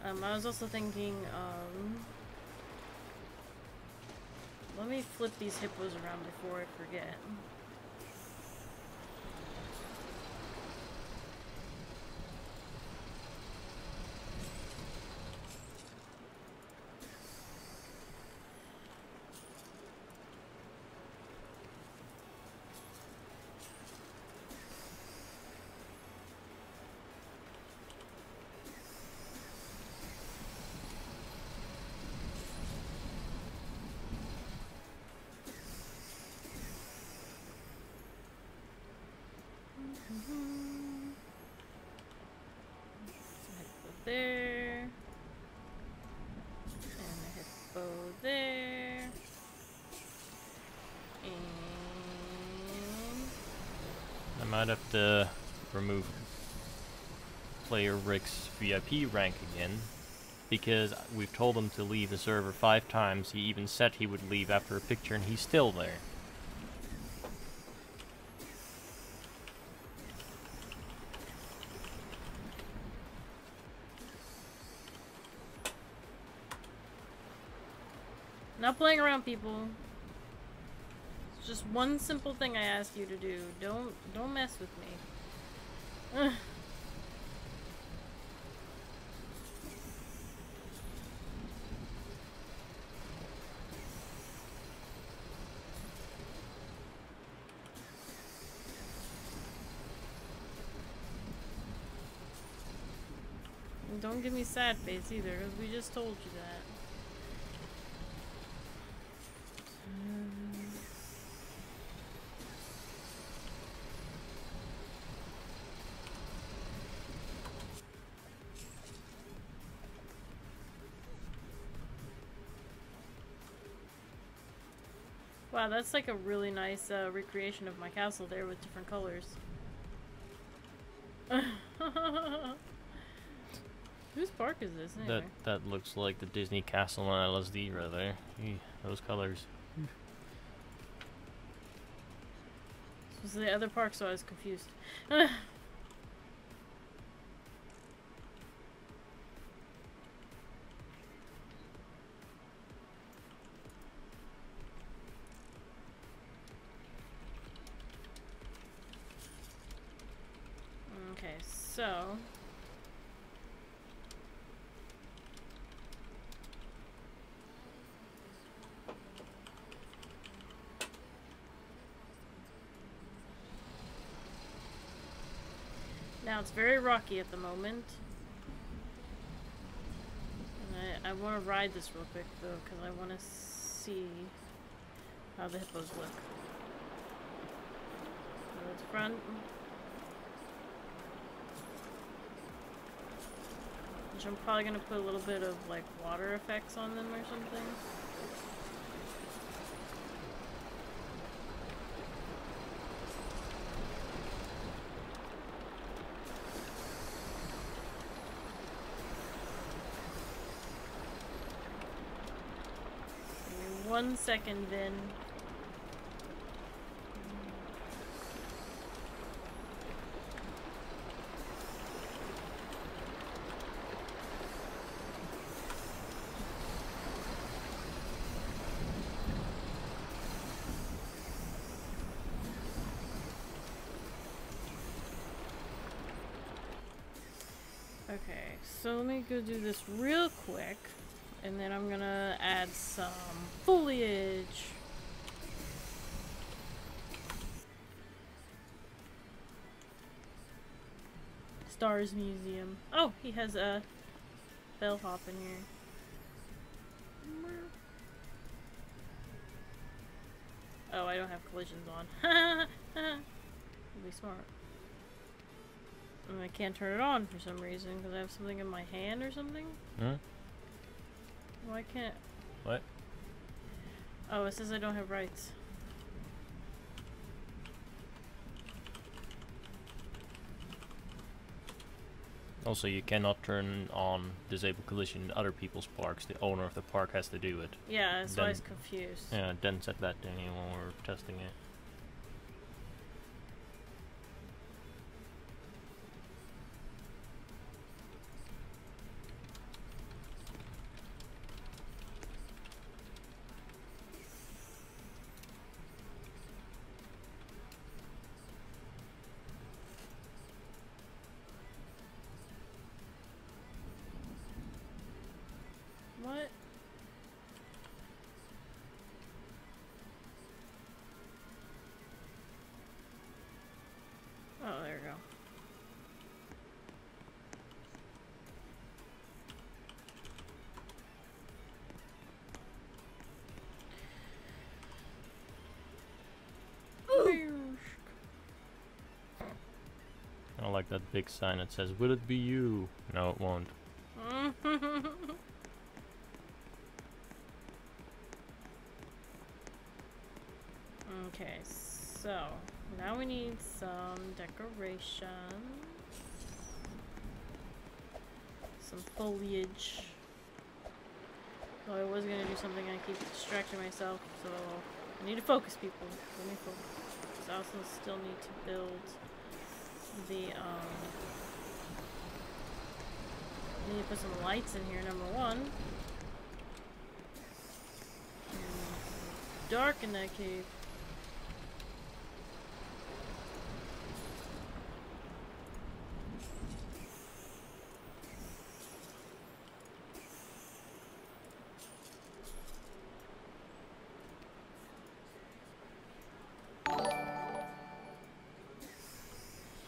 I was also thinking, let me flip these hippos around before I forget. There, and a hippo there, and I might have to remove player Rick's VIP rank again, because we've told him to leave the server 5 times. He even said he would leave after a picture, and he's still there. not playing around, people. It's just one simple thing I ask you to do. Don't mess with me. Ugh. And don't give me sad face either, because we just told you that. Wow, that's like a really nice recreation of my castle there with different colors. Whose park is this anyway? That looks like the Disney Castle on LSD right there. Those colors. This was the other park, so I was confused. Okay, so now it's very rocky at the moment. And I want to ride this real quick though, because I want to see how the hippos look. So it's front. Which I'm probably going to put a little bit of like water effects on them or something. Give me 1 second, Vin. Okay, so let me go do this real quick, and then I'm gonna add some foliage. Stars Museum. Oh, he has a bellhop in here. Oh, I don't have collisions on. Be smart. And I can't turn it on for some reason because I have something in my hand or something. Hmm? Why can't? What? Oh, it says I don't have rights. Also, you cannot turn on disable collision in other people's parks. The owner of the park has to do it. Yeah, that's why I was Then- confused. Yeah, then set that thing when we're testing it. What? Oh, there we go. I like that big sign that says, "Will it be you?" No, it won't. Okay, so now we need some decoration, some foliage. Oh, I was gonna do something, I keep distracting myself, so I need to focus, people. Let me focus. I also still need to build the, I need to put some lights in here, number one. Dark in that cave.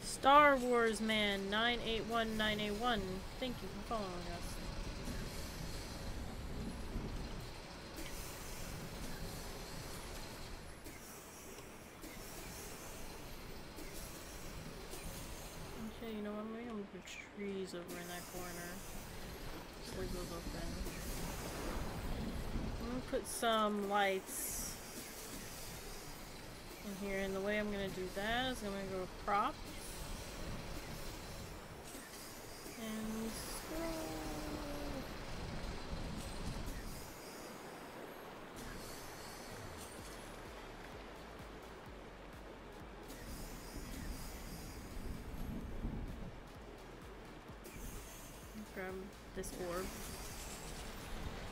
Star Wars Man 981981. Thank you for following us. Okay, you know what? Maybe I'm gonna put trees over in that corner. Just leave those open. I'm gonna put some lights in here, and the way I'm gonna do that is I'm gonna go to prop. And scroll. Grab this orb.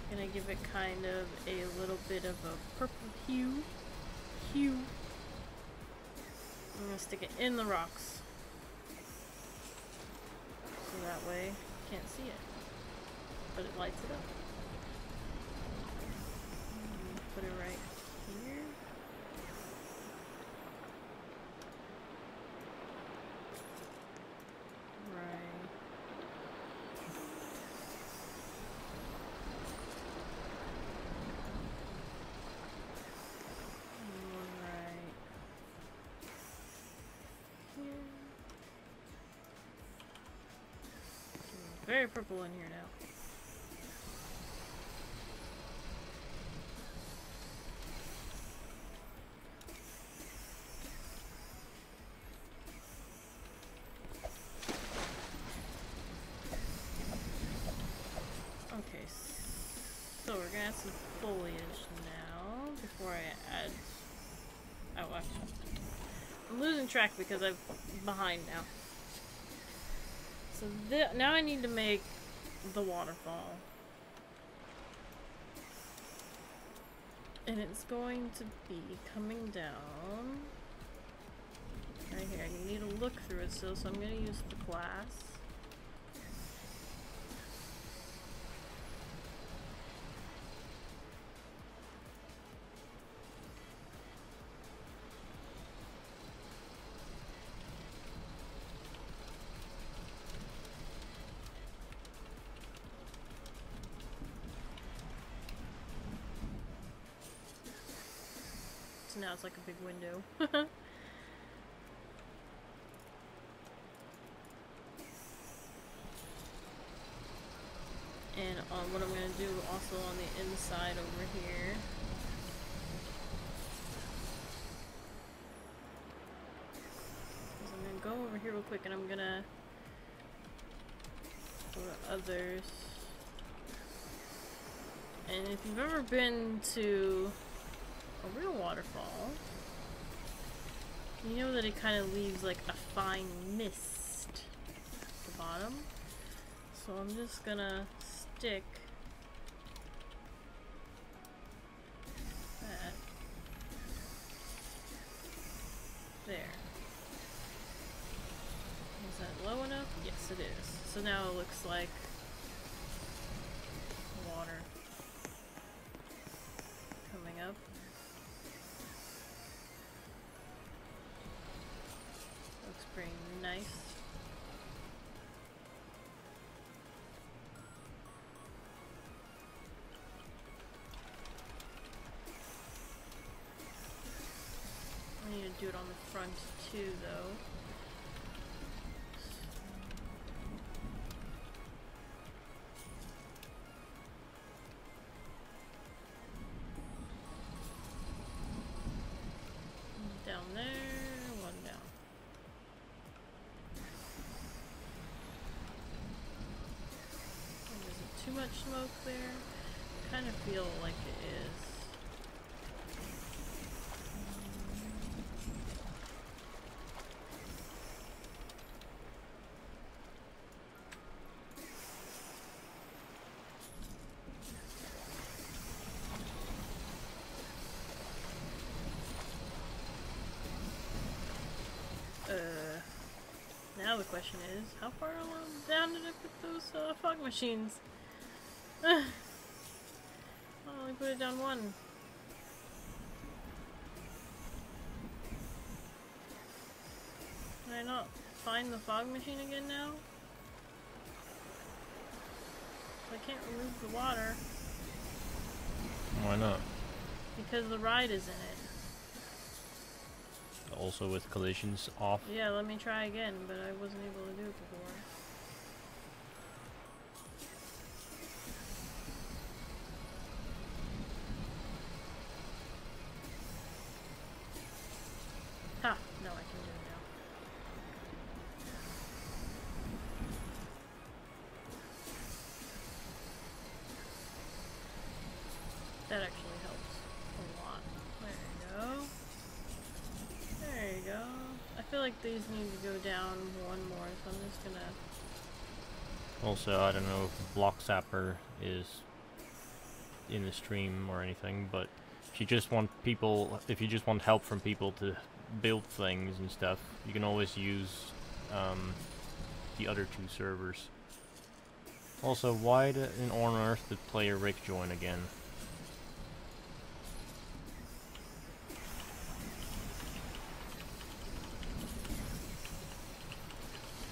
Gonna give it kind of a little bit of a purple hue. I'm gonna stick it in the rocks. So that way you can't see it. But it lights it up. Put it right here. Right. And one right here. Very purple in here now. Okay, so we're gonna add some foliage now before I add. Oh, actually, I'm losing track because I'm behind now. So now I need to make the waterfall. And it's going to be coming down right here. You need to look through it still, so I'm going to use the glass. So now it's like a big window. And what I'm going to do also on the inside over here is I'm going to go over here real quick and I'm going to Go to others. And if you've ever been to a real waterfall, you know that it kind of leaves like a fine mist at the bottom. So I'm just gonna stick that there. Is that low enough? Yes, it is. So now it looks like water coming up. Looks pretty nice. I need to do it on the front too, though. Down there, one down. Is it too much smoke there? I kind of feel like it is. Now the question is, how far down did I put those fog machines? I only put it down one. Can I not find the fog machine again now? I can't remove the water. Why not? Because the ride is in it. Also with collisions off. Yeah, let me try again, but I wasn't able to do it before. Ha! No, I can do it now. That actually helps a lot. There you go. There you go. I feel like these need to go down one more, so I'm just gonna... Also, I don't know if Block Zapper is in the stream or anything, but if you just want help from people to build things and stuff, you can always use the other two servers. Also, why on earth did player Rick join again?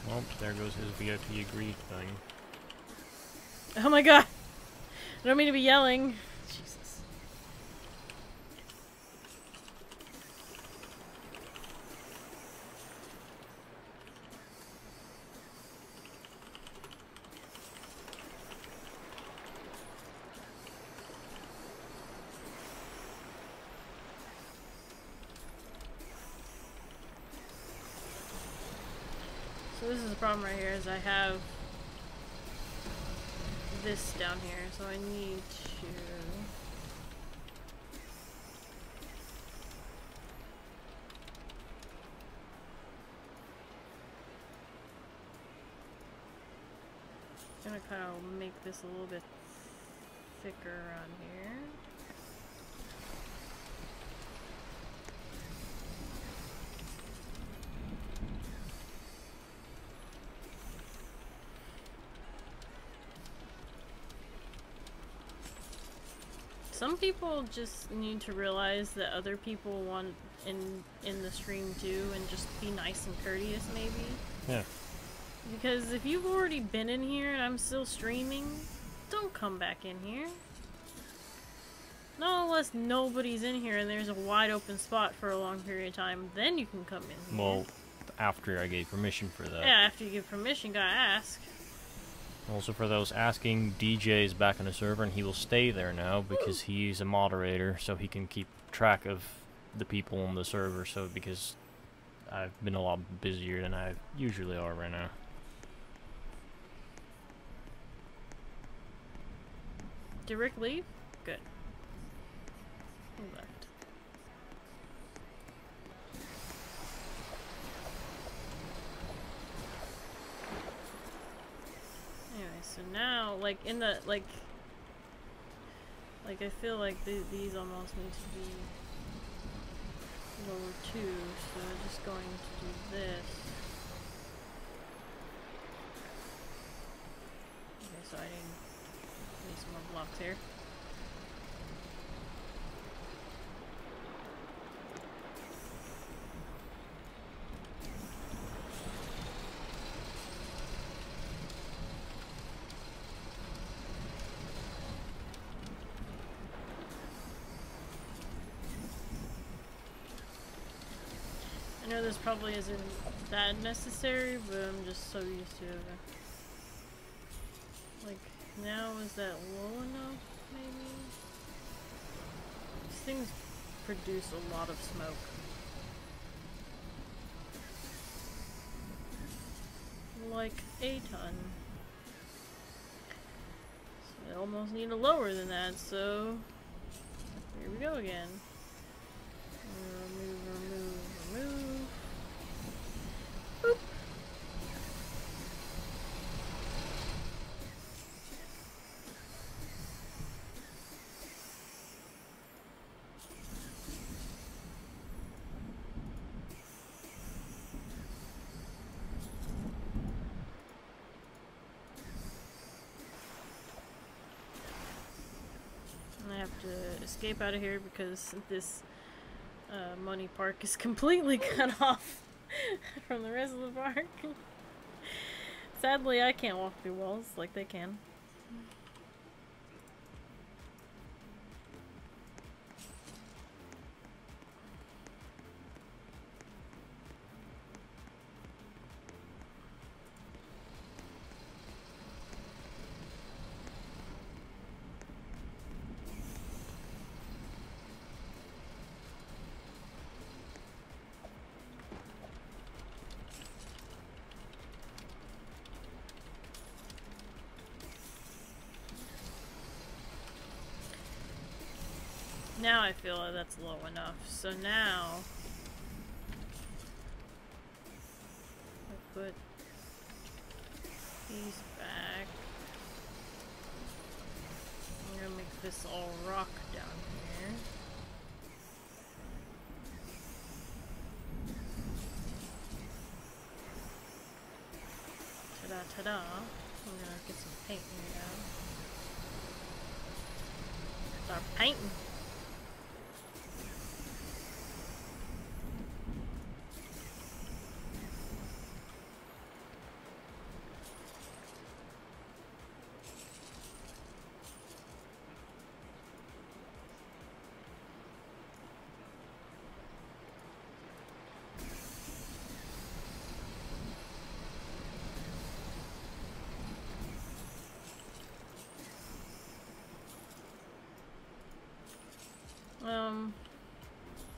Well, there goes his VIP agreed thing. Oh my god! I don't mean to be yelling. Jesus. So this is the problem right here, is I have this down here, so I need to... I'm gonna kind of make this a little bit thicker around here. Some people just need to realize that other people want in the stream too, and just be nice and courteous, maybe. Yeah. Because if you've already been in here and I'm still streaming, don't come back in here. Not unless nobody's in here and there's a wide open spot for a long period of time, then you can come in here. Well, after I gave permission for that. Yeah, after you give permission, gotta ask. Also, for those asking, DJ is back on the server and he will stay there now because he's a moderator, so he can keep track of the people on the server. So because I've been a lot busier than I usually are right now. Did Rick leave? Good. He left. Anyway, so now, like, in the, like I feel like these almost need to be lower too, so I'm just going to do this. Okay, so I need some more blocks here. I know this probably isn't that necessary, but I'm just so used to it. Like, now is that low enough, maybe? These things produce a lot of smoke. Like a ton. So I almost need a lower than that, so here we go again. Remove. Boop. I have to escape out of here because this money park is completely cut off from the rest of the park. Sadly, I can't walk through walls like they can. Now I feel like that's low enough. So now I put these back. I'm gonna make this all rock down here. Ta-da, ta-da. I'm gonna get some paint here now. Start painting.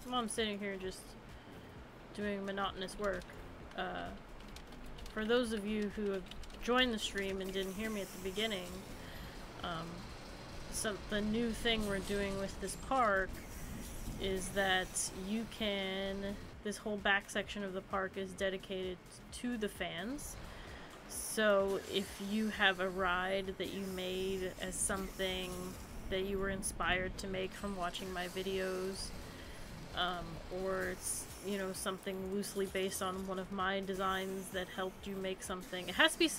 While I'm sitting here just doing monotonous work, for those of you who have joined the stream and didn't hear me at the beginning, the new thing we're doing with this park is that you can, this whole back section of the park is dedicated to the fans. So if you have a ride that you made as something that you were inspired to make from watching my videos, or it's, you know, something loosely based on one of my designs that helped you make something. It has to be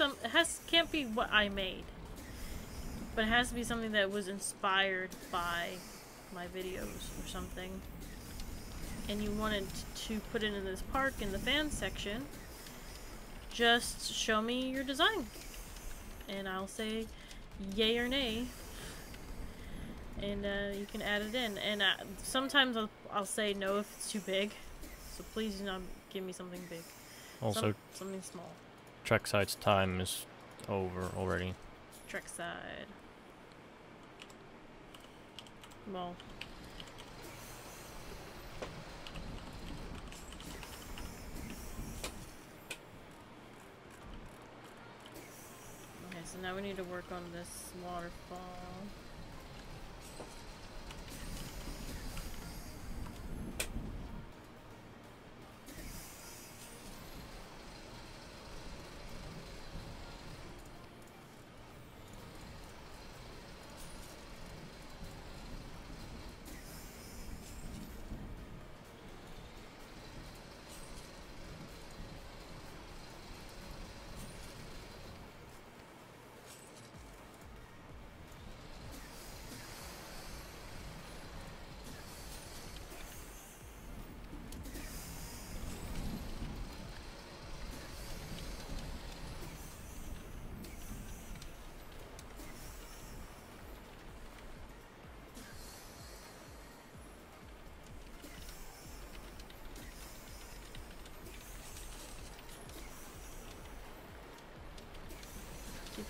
can't be what I made, but it has to be something that was inspired by my videos or something. And you wanted to put it in this park in the fan section, just show me your design. And I'll say yay or nay. And you can add it in, and sometimes I'll say no if it's too big, so please do not give me something big. Also, something small. Trackside's time is over already. Trackside. Well. Okay, so now we need to work on this waterfall.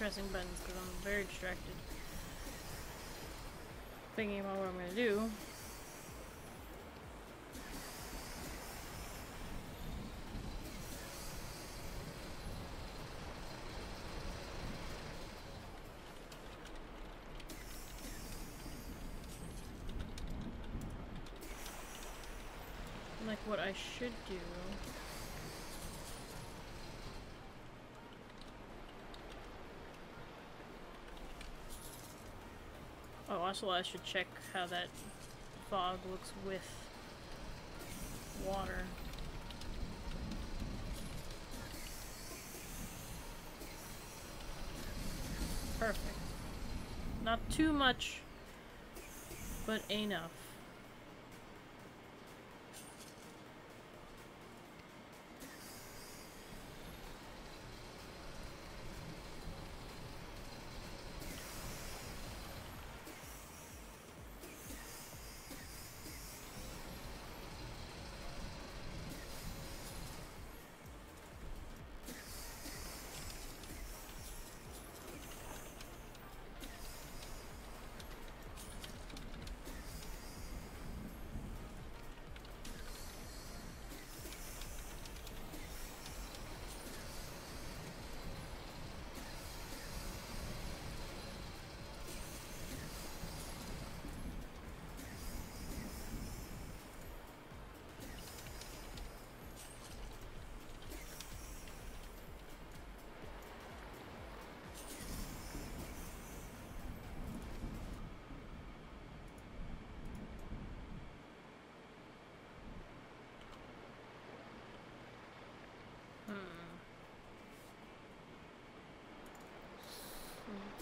pressing buttons because I'm very distracted. Thinking about what I'm gonna do. Like what I should do. Oh, also I should check how that fog looks with water. Perfect. Not too much, but enough.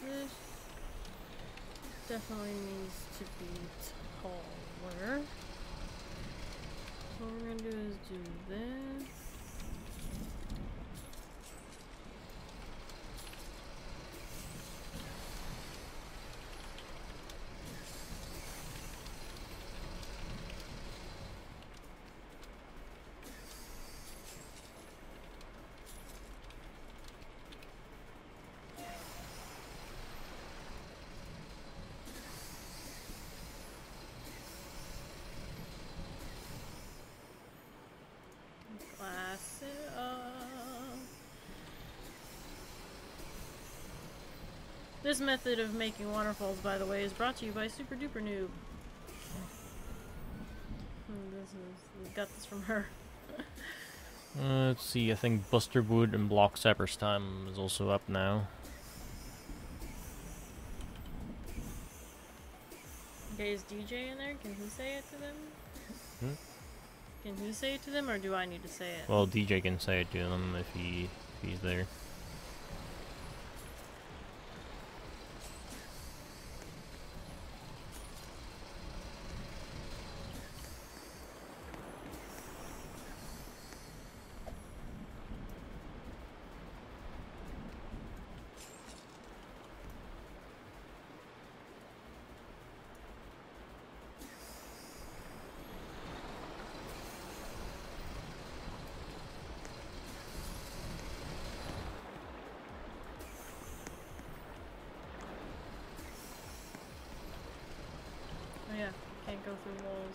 This definitely needs to be taller. So what we're gonna do is do this. Class it up. This method of making waterfalls, by the way, is brought to you by Super Duper Noob. We got this from her. Let's see, I think Buster Wood and Block Zapper's time is also up now. Okay, is DJ in there? Can he say it to them? Hmm? Can he say it to them, or do I need to say it? Well, DJ can say it to them if he's there. Oh yeah, can't go through walls.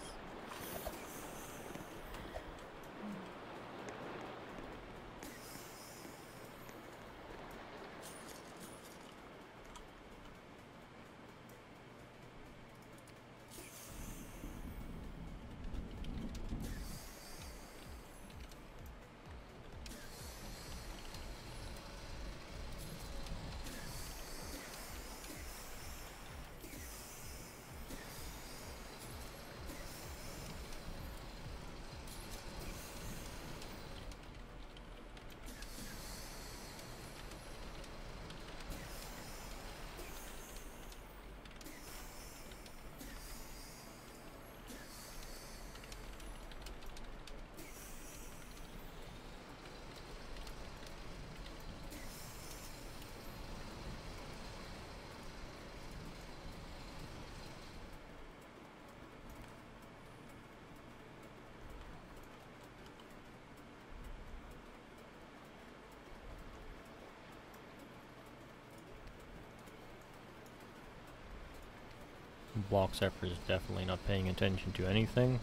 block surfer is definitely not paying attention to anything.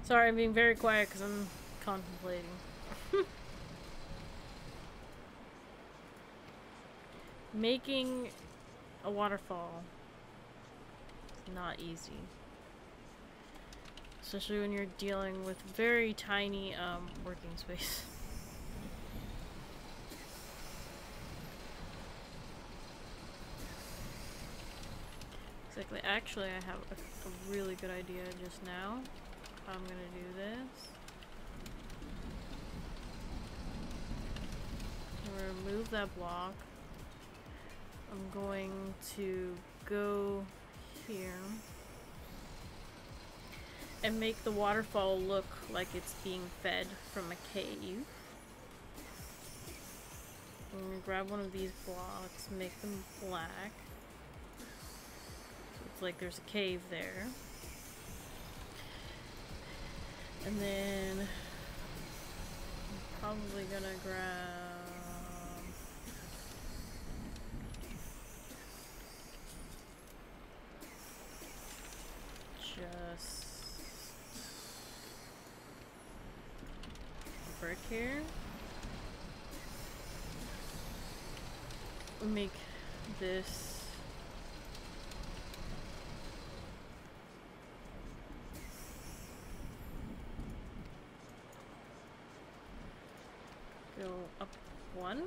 Sorry, I'm being very quiet because I'm contemplating. Making a waterfall is not easy. Especially when you're dealing with very tiny working space. Exactly. Actually, I have a really good idea just now. I'm gonna do this. I'm gonna remove that block. I'm going to go here and make the waterfall look like it's being fed from a cave. I'm gonna grab one of these blocks, make them black. So it's like there's a cave there. And then I'm probably gonna grab just a brick here. Make this go up one.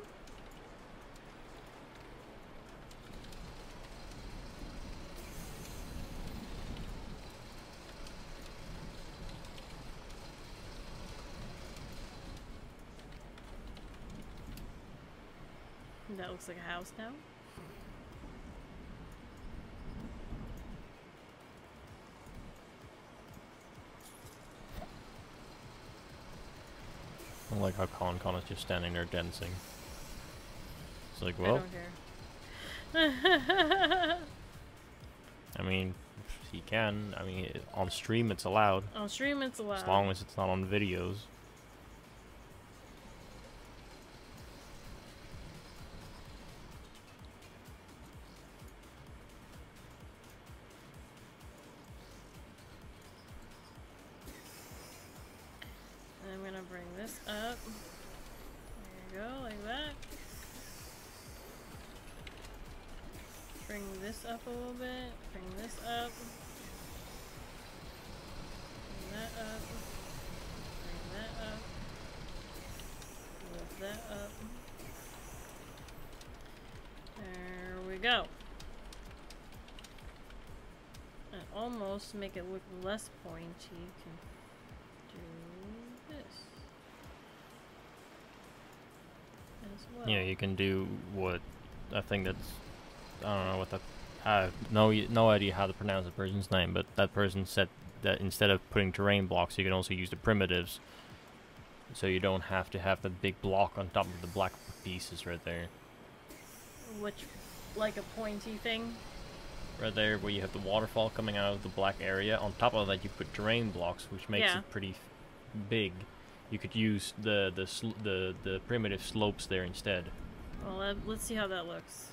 That looks like a house now. I like how Con is just standing there dancing. It's like, well, I don't care. I mean, he can. I mean, on stream it's allowed. On stream it's allowed. As long as it's not on videos. I'm gonna bring this up. There you go, like that. Bring this up a little bit. Bring this up. Bring that up. Bring that up. Move that up. There we go. And almost make it look less pointy. You can do this as well. Yeah, you can do what I think that's. I don't know what that. I have no idea how to pronounce the person's name, but that person said that instead of putting terrain blocks, you can also use the primitives. So you don't have to have the big block on top of the black pieces right there. Which, like a pointy thing? Right there, where you have the waterfall coming out of the black area. On top of that, you put terrain blocks, which makes it pretty big. You could use the primitive slopes there instead. Well, let's see how that looks.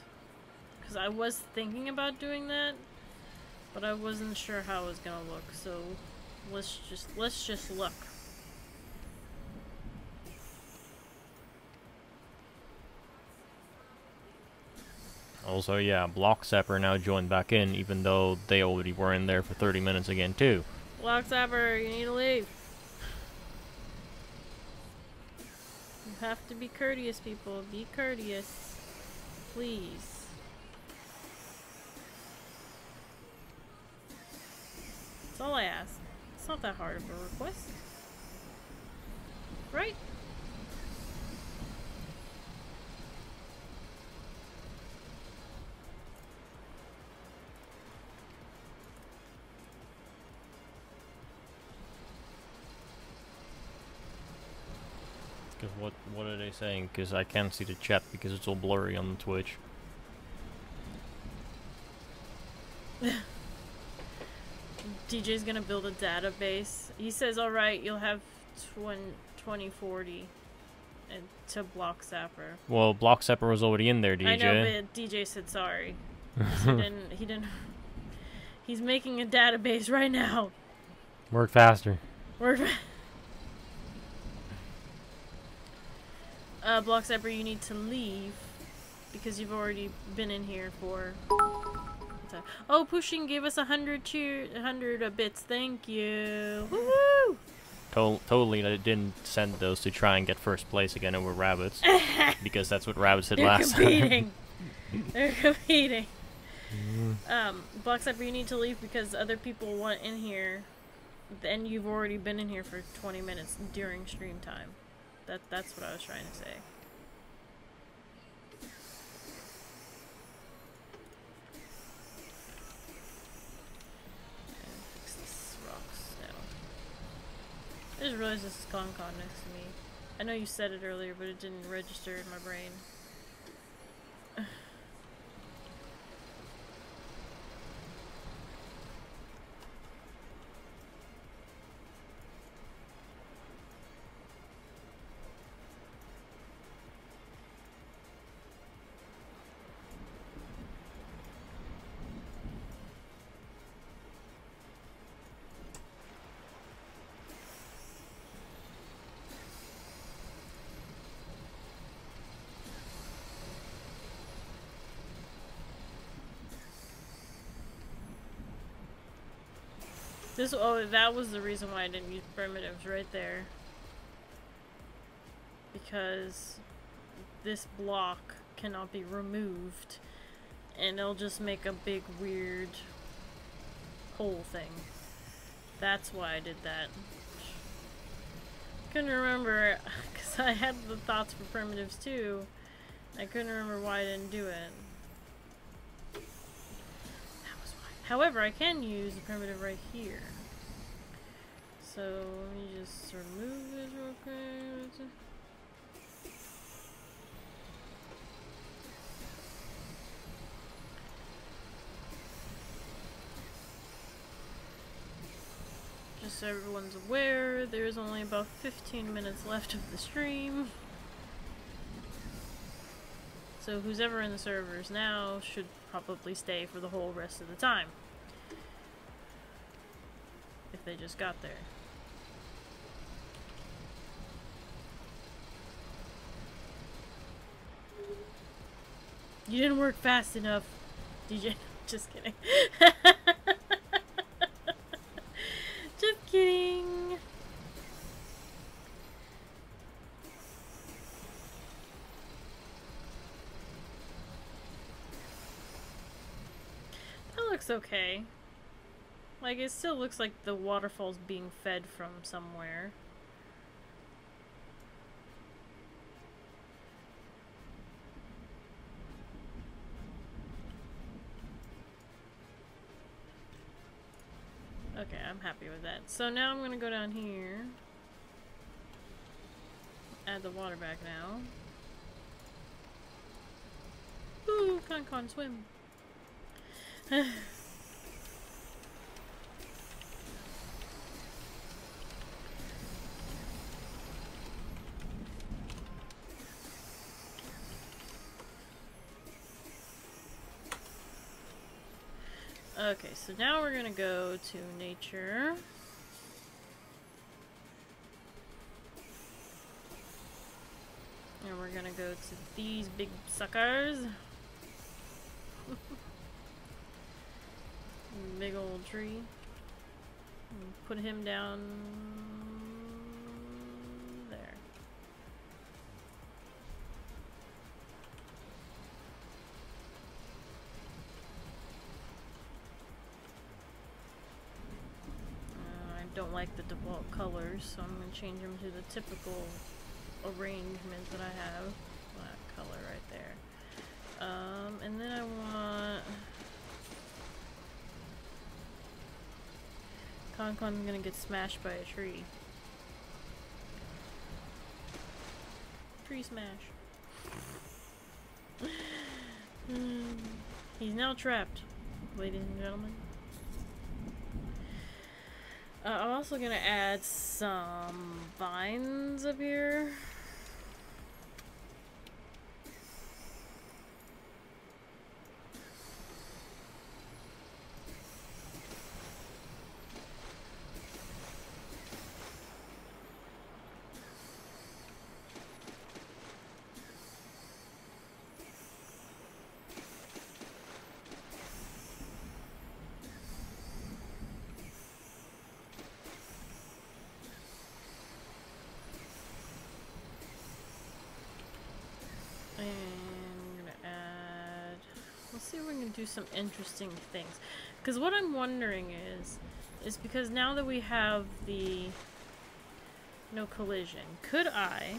Because I was thinking about doing that, but I wasn't sure how it was gonna look. So let's just look. Also, yeah, Block Zapper now joined back in, even though they already were in there for 30 minutes again, too. Block Zapper, you need to leave. You have to be courteous, people. Be courteous. Please. That's all I ask. It's not that hard of a request. Right? Because what are they saying? Because I can't see the chat because it's all blurry on the Twitch. DJ's gonna build a database. He says, alright, you'll have 2040 and to Block Zapper. Well, Block Zapper was already in there, DJ. I know, but DJ said sorry. He didn't. He's making a database right now. Work faster. Block Zapper, you need to leave because you've already been in here for. Oh, Pushing gave us 100 bits. Thank you. Woohoo! Totally, I didn't send those to try and get first place again over rabbits because that's what rabbits did last time. They're competing. Block Zapper, you need to leave because other people want in here. Then you've already been in here for 20 minutes during stream time. That's what I was trying to say. And fix these rocks now. I just realized this is ConCon next to me. I know you said it earlier, but it didn't register in my brain. That was the reason why I didn't use primitives right there. Because this block cannot be removed and it'll just make a big weird hole thing. That's why I did that. Couldn't remember, because I had the thoughts for primitives too. I couldn't remember why I didn't do it. However, I can use a primitive right here. So, let me just sort of move this real quick. Just so everyone's aware, there's only about 15 minutes left of the stream. So who's ever in the servers now should probably stay for the whole rest of the time. If they just got there. You didn't work fast enough, DJ. Just kidding. Just kidding. Looks okay. Like, it still looks like the waterfall's being fed from somewhere. Okay, I'm happy with that. So now I'm gonna go down here. Add the water back now. Ooh, can't swim. Okay, so now we're gonna go to nature. And we're gonna go to these big suckers. Big old tree. And put him down there. I don't like the default colors, so I'm going to change them to the typical arrangement that I have. That color right there. And then I want... Concon's gonna get smashed by a tree. Tree smash. He's now trapped, ladies and gentlemen. I'm also gonna add some vines up here. Do some interesting things, because what I'm wondering is because now that we have the no collision, could I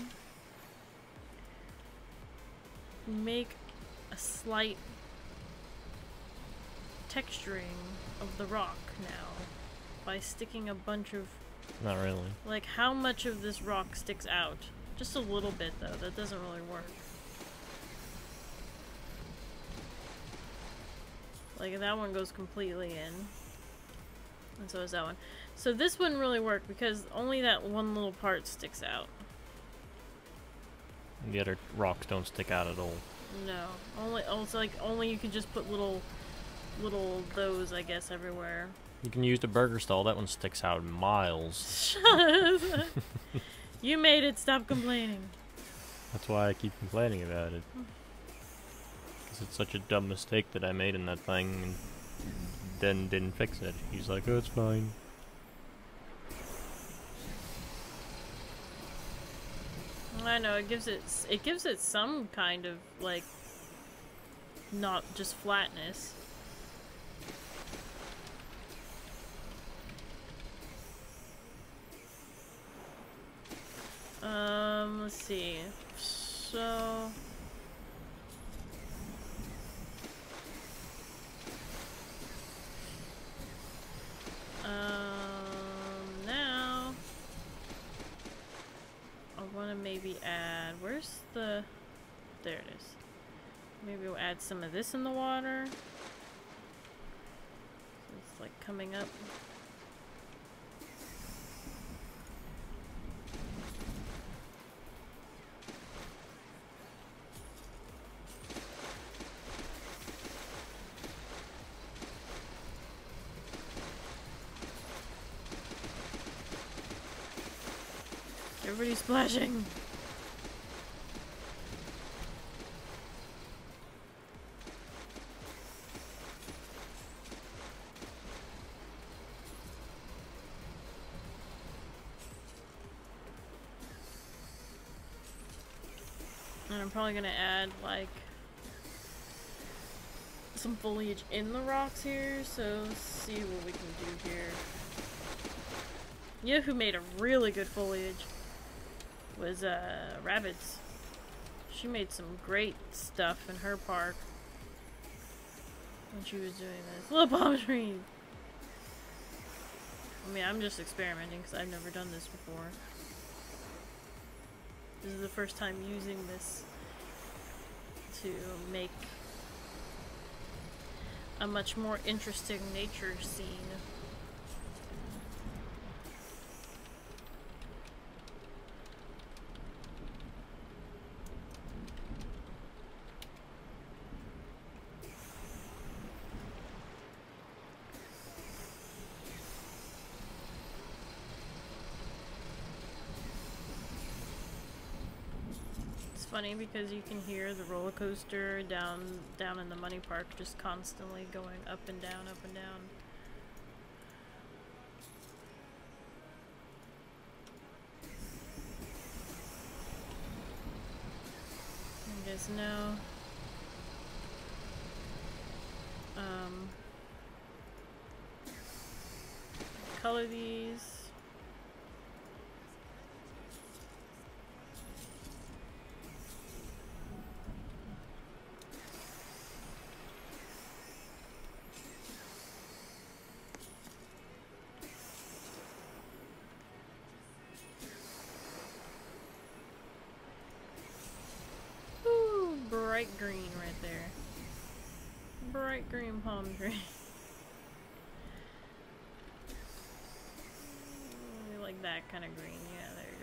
make a slight texturing of the rock now by sticking a bunch of... Not really. Like, how much of this rock sticks out? Just a little bit, though. That doesn't really work. Like, that one goes completely in. And so is that one. So this wouldn't really work because only that one little part sticks out. And the other rocks don't stick out at all. No. Only you can just put little those, I guess, everywhere. You can use the burger stall. That one sticks out miles. Shut up. You made it. Stop complaining. That's why I keep complaining about it. It's such a dumb mistake that I made in that thing and then didn't fix it. He's like, oh, it's fine. I know, it gives it some kind of, like, not just flatness. Let's see. So... now I want to maybe add, where's the, there it is. Maybe we'll add some of this in the water. So it's like coming up. Everybody's splashing. And I'm probably gonna add like some foliage in the rocks here, so let's see what we can do here. You know who made a really good foliage? Was Rabbits. She made some great stuff in her park when she was doing this. Little palm tree! I mean, I'm just experimenting because I've never done this before. This is the first time using this to make a much more interesting nature scene. funny because you can hear the roller coaster down in the money park just constantly going up and down, up and down. You guys know. Color these. Ooh, bright green right there. Bright green palm tree. Like that kind of green, yeah, there you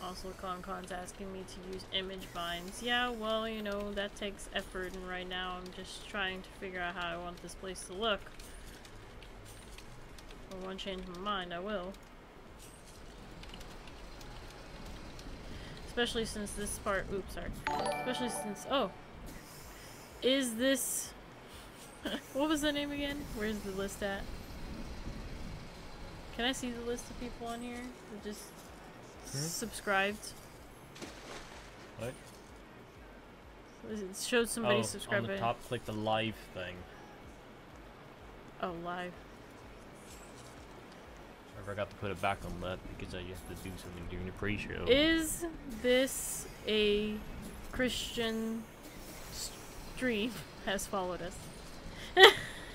go. Also, Con's asking me to use image vines. Yeah, well, you know, that takes effort, and right now I'm just trying to figure out how I want this place to look. If I want to change my mind, I will. Especially since this part, oops, sorry. Especially since, oh. Is this... What was the name again? Where's the list at? Can I see the list of people on here that just subscribed? What? It showed somebody subscribed. On the top, click the live thing. Oh, live. I forgot to put it back on that because I have to do something during the pre-show. Is this a Christian stream has followed us?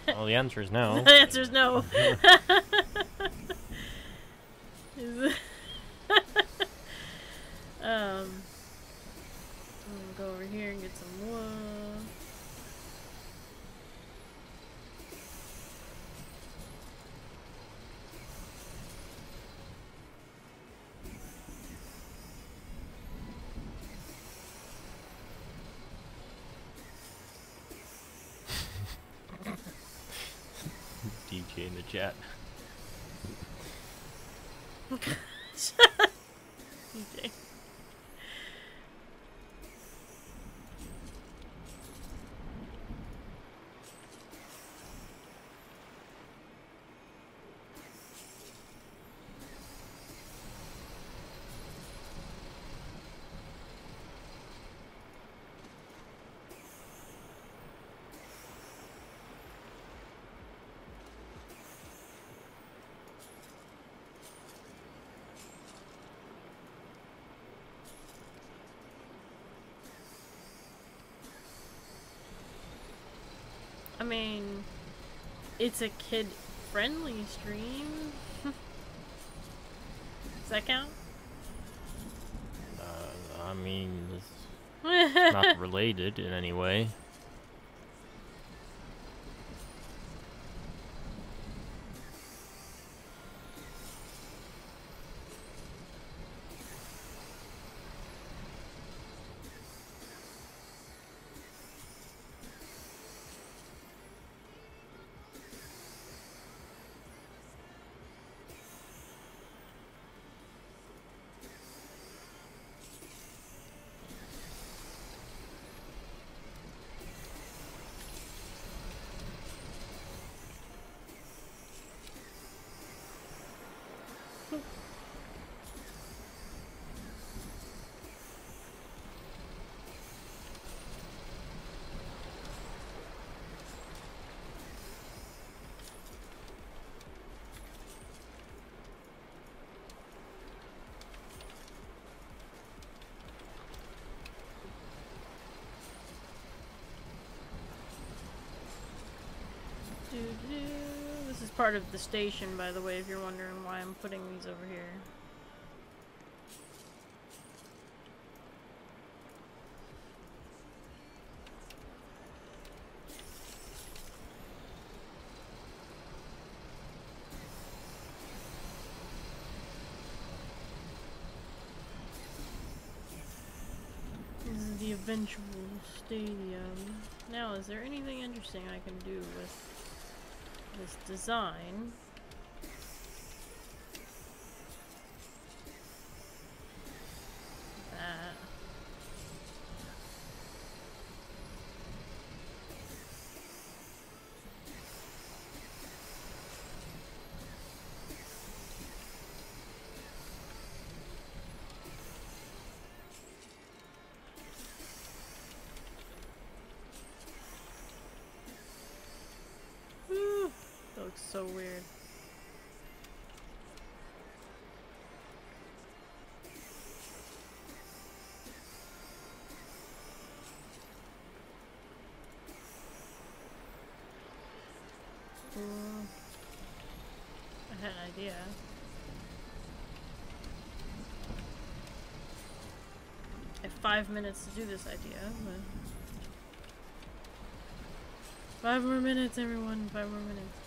Well, the answer is no. The answer is no. I'm gonna go over here and get some wood. DJ in the chat. DJ. I mean, it's a kid-friendly stream. Does that count? I mean, it's not related in any way. This is part of the station, by the way, if you're wondering why I'm putting these over here. This is the eventual stadium. Now, is there anything interesting I can do with this design? looks so weird. I had an idea. I have 5 minutes to do this idea, but 5 more minutes, everyone. 5 more minutes.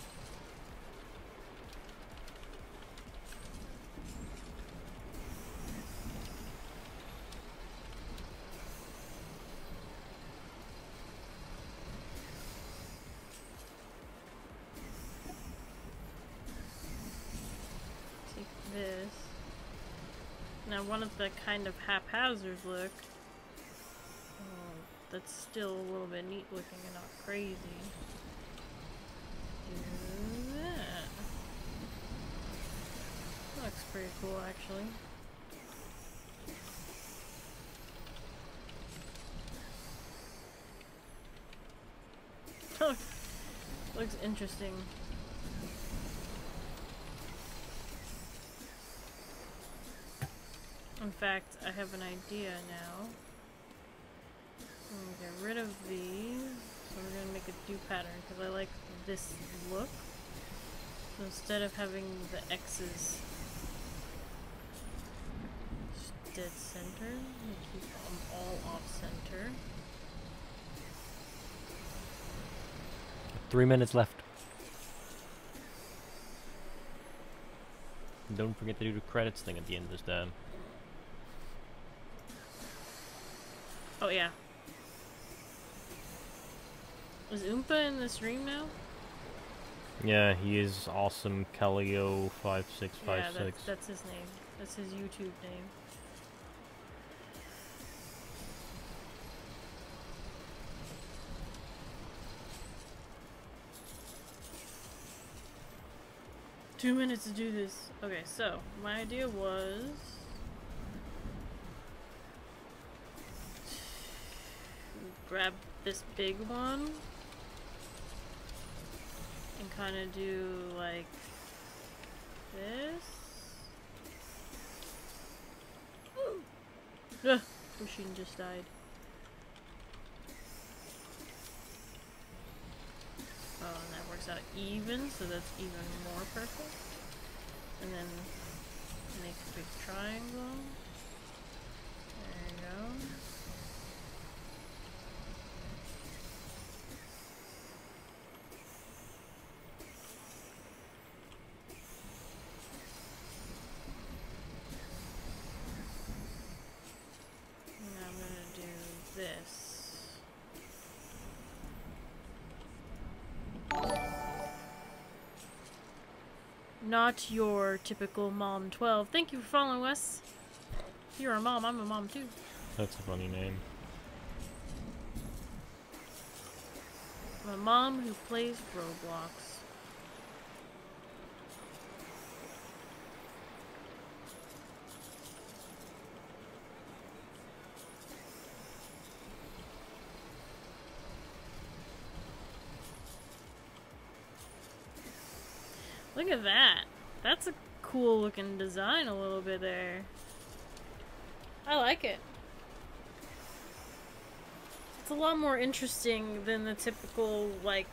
This. Now one of the kind of haphazard look, that's still a little bit neat looking and not crazy. Do that. Looks pretty cool actually. Looks interesting. In fact, I have an idea now. I'm gonna get rid of these. So we're gonna make a do pattern because I like this look. So instead of having the X's dead center, we keep them all off center. 3 minutes left. Don't forget to do the credits thing at the end of this damn. Oh yeah. Is Oompa in the stream now? Yeah, he is awesome Kellyo5656. Yeah, that's his name. That's his YouTube name. Two minutes to do this. Okay, so my idea was grab this big one and kind of do like this. Ugh, machine just died. Oh, and that works out even, so that's even more perfect. And then make a big triangle. There you go. And I'm gonna do this. Not your typical mom 12. Thank you for following us. You're a mom, I'm a mom too. That's a funny name. I'm a mom who plays Roblox. Look at that. That's a cool looking design a little bit there. I like it. It's a lot more interesting than the typical, like,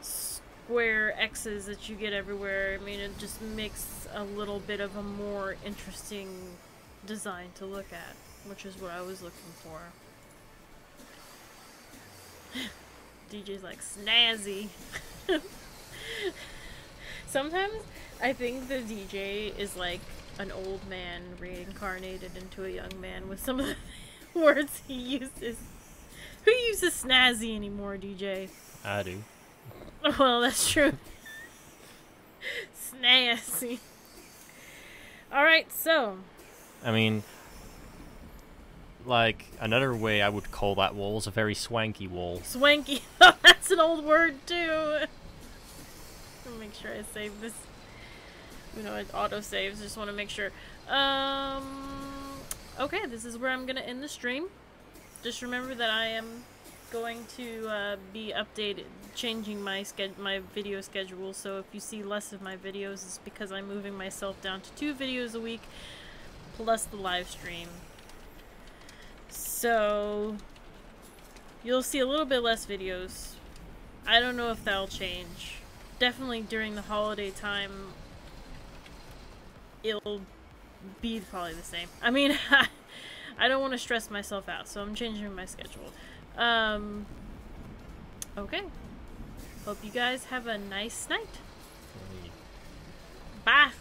square X's that you get everywhere. I mean, it just makes a little bit of a more interesting design to look at, which is what I was looking for. DJ's like, snazzy. Sometimes I think the DJ is like an old man reincarnated into a young man with some of the words he uses. Who uses snazzy anymore, DJ? I do. Well, that's true. Snazzy. Alright, so. I mean, like, another way I would call that wall is a very swanky wall. Swanky. That's an old word, too. Make sure I save this. You know, it auto saves. Just want to make sure. Okay, this is where I'm gonna end the stream. Just remember that I am going to be changing my video schedule. So if you see less of my videos, it's because I'm moving myself down to 2 videos a week, plus the live stream. So you'll see a little bit less videos. I don't know if that'll change. Definitely during the holiday time, it'll be probably the same. I mean, I don't want to stress myself out, so I'm changing my schedule. Okay. Hope you guys have a nice night. Bye.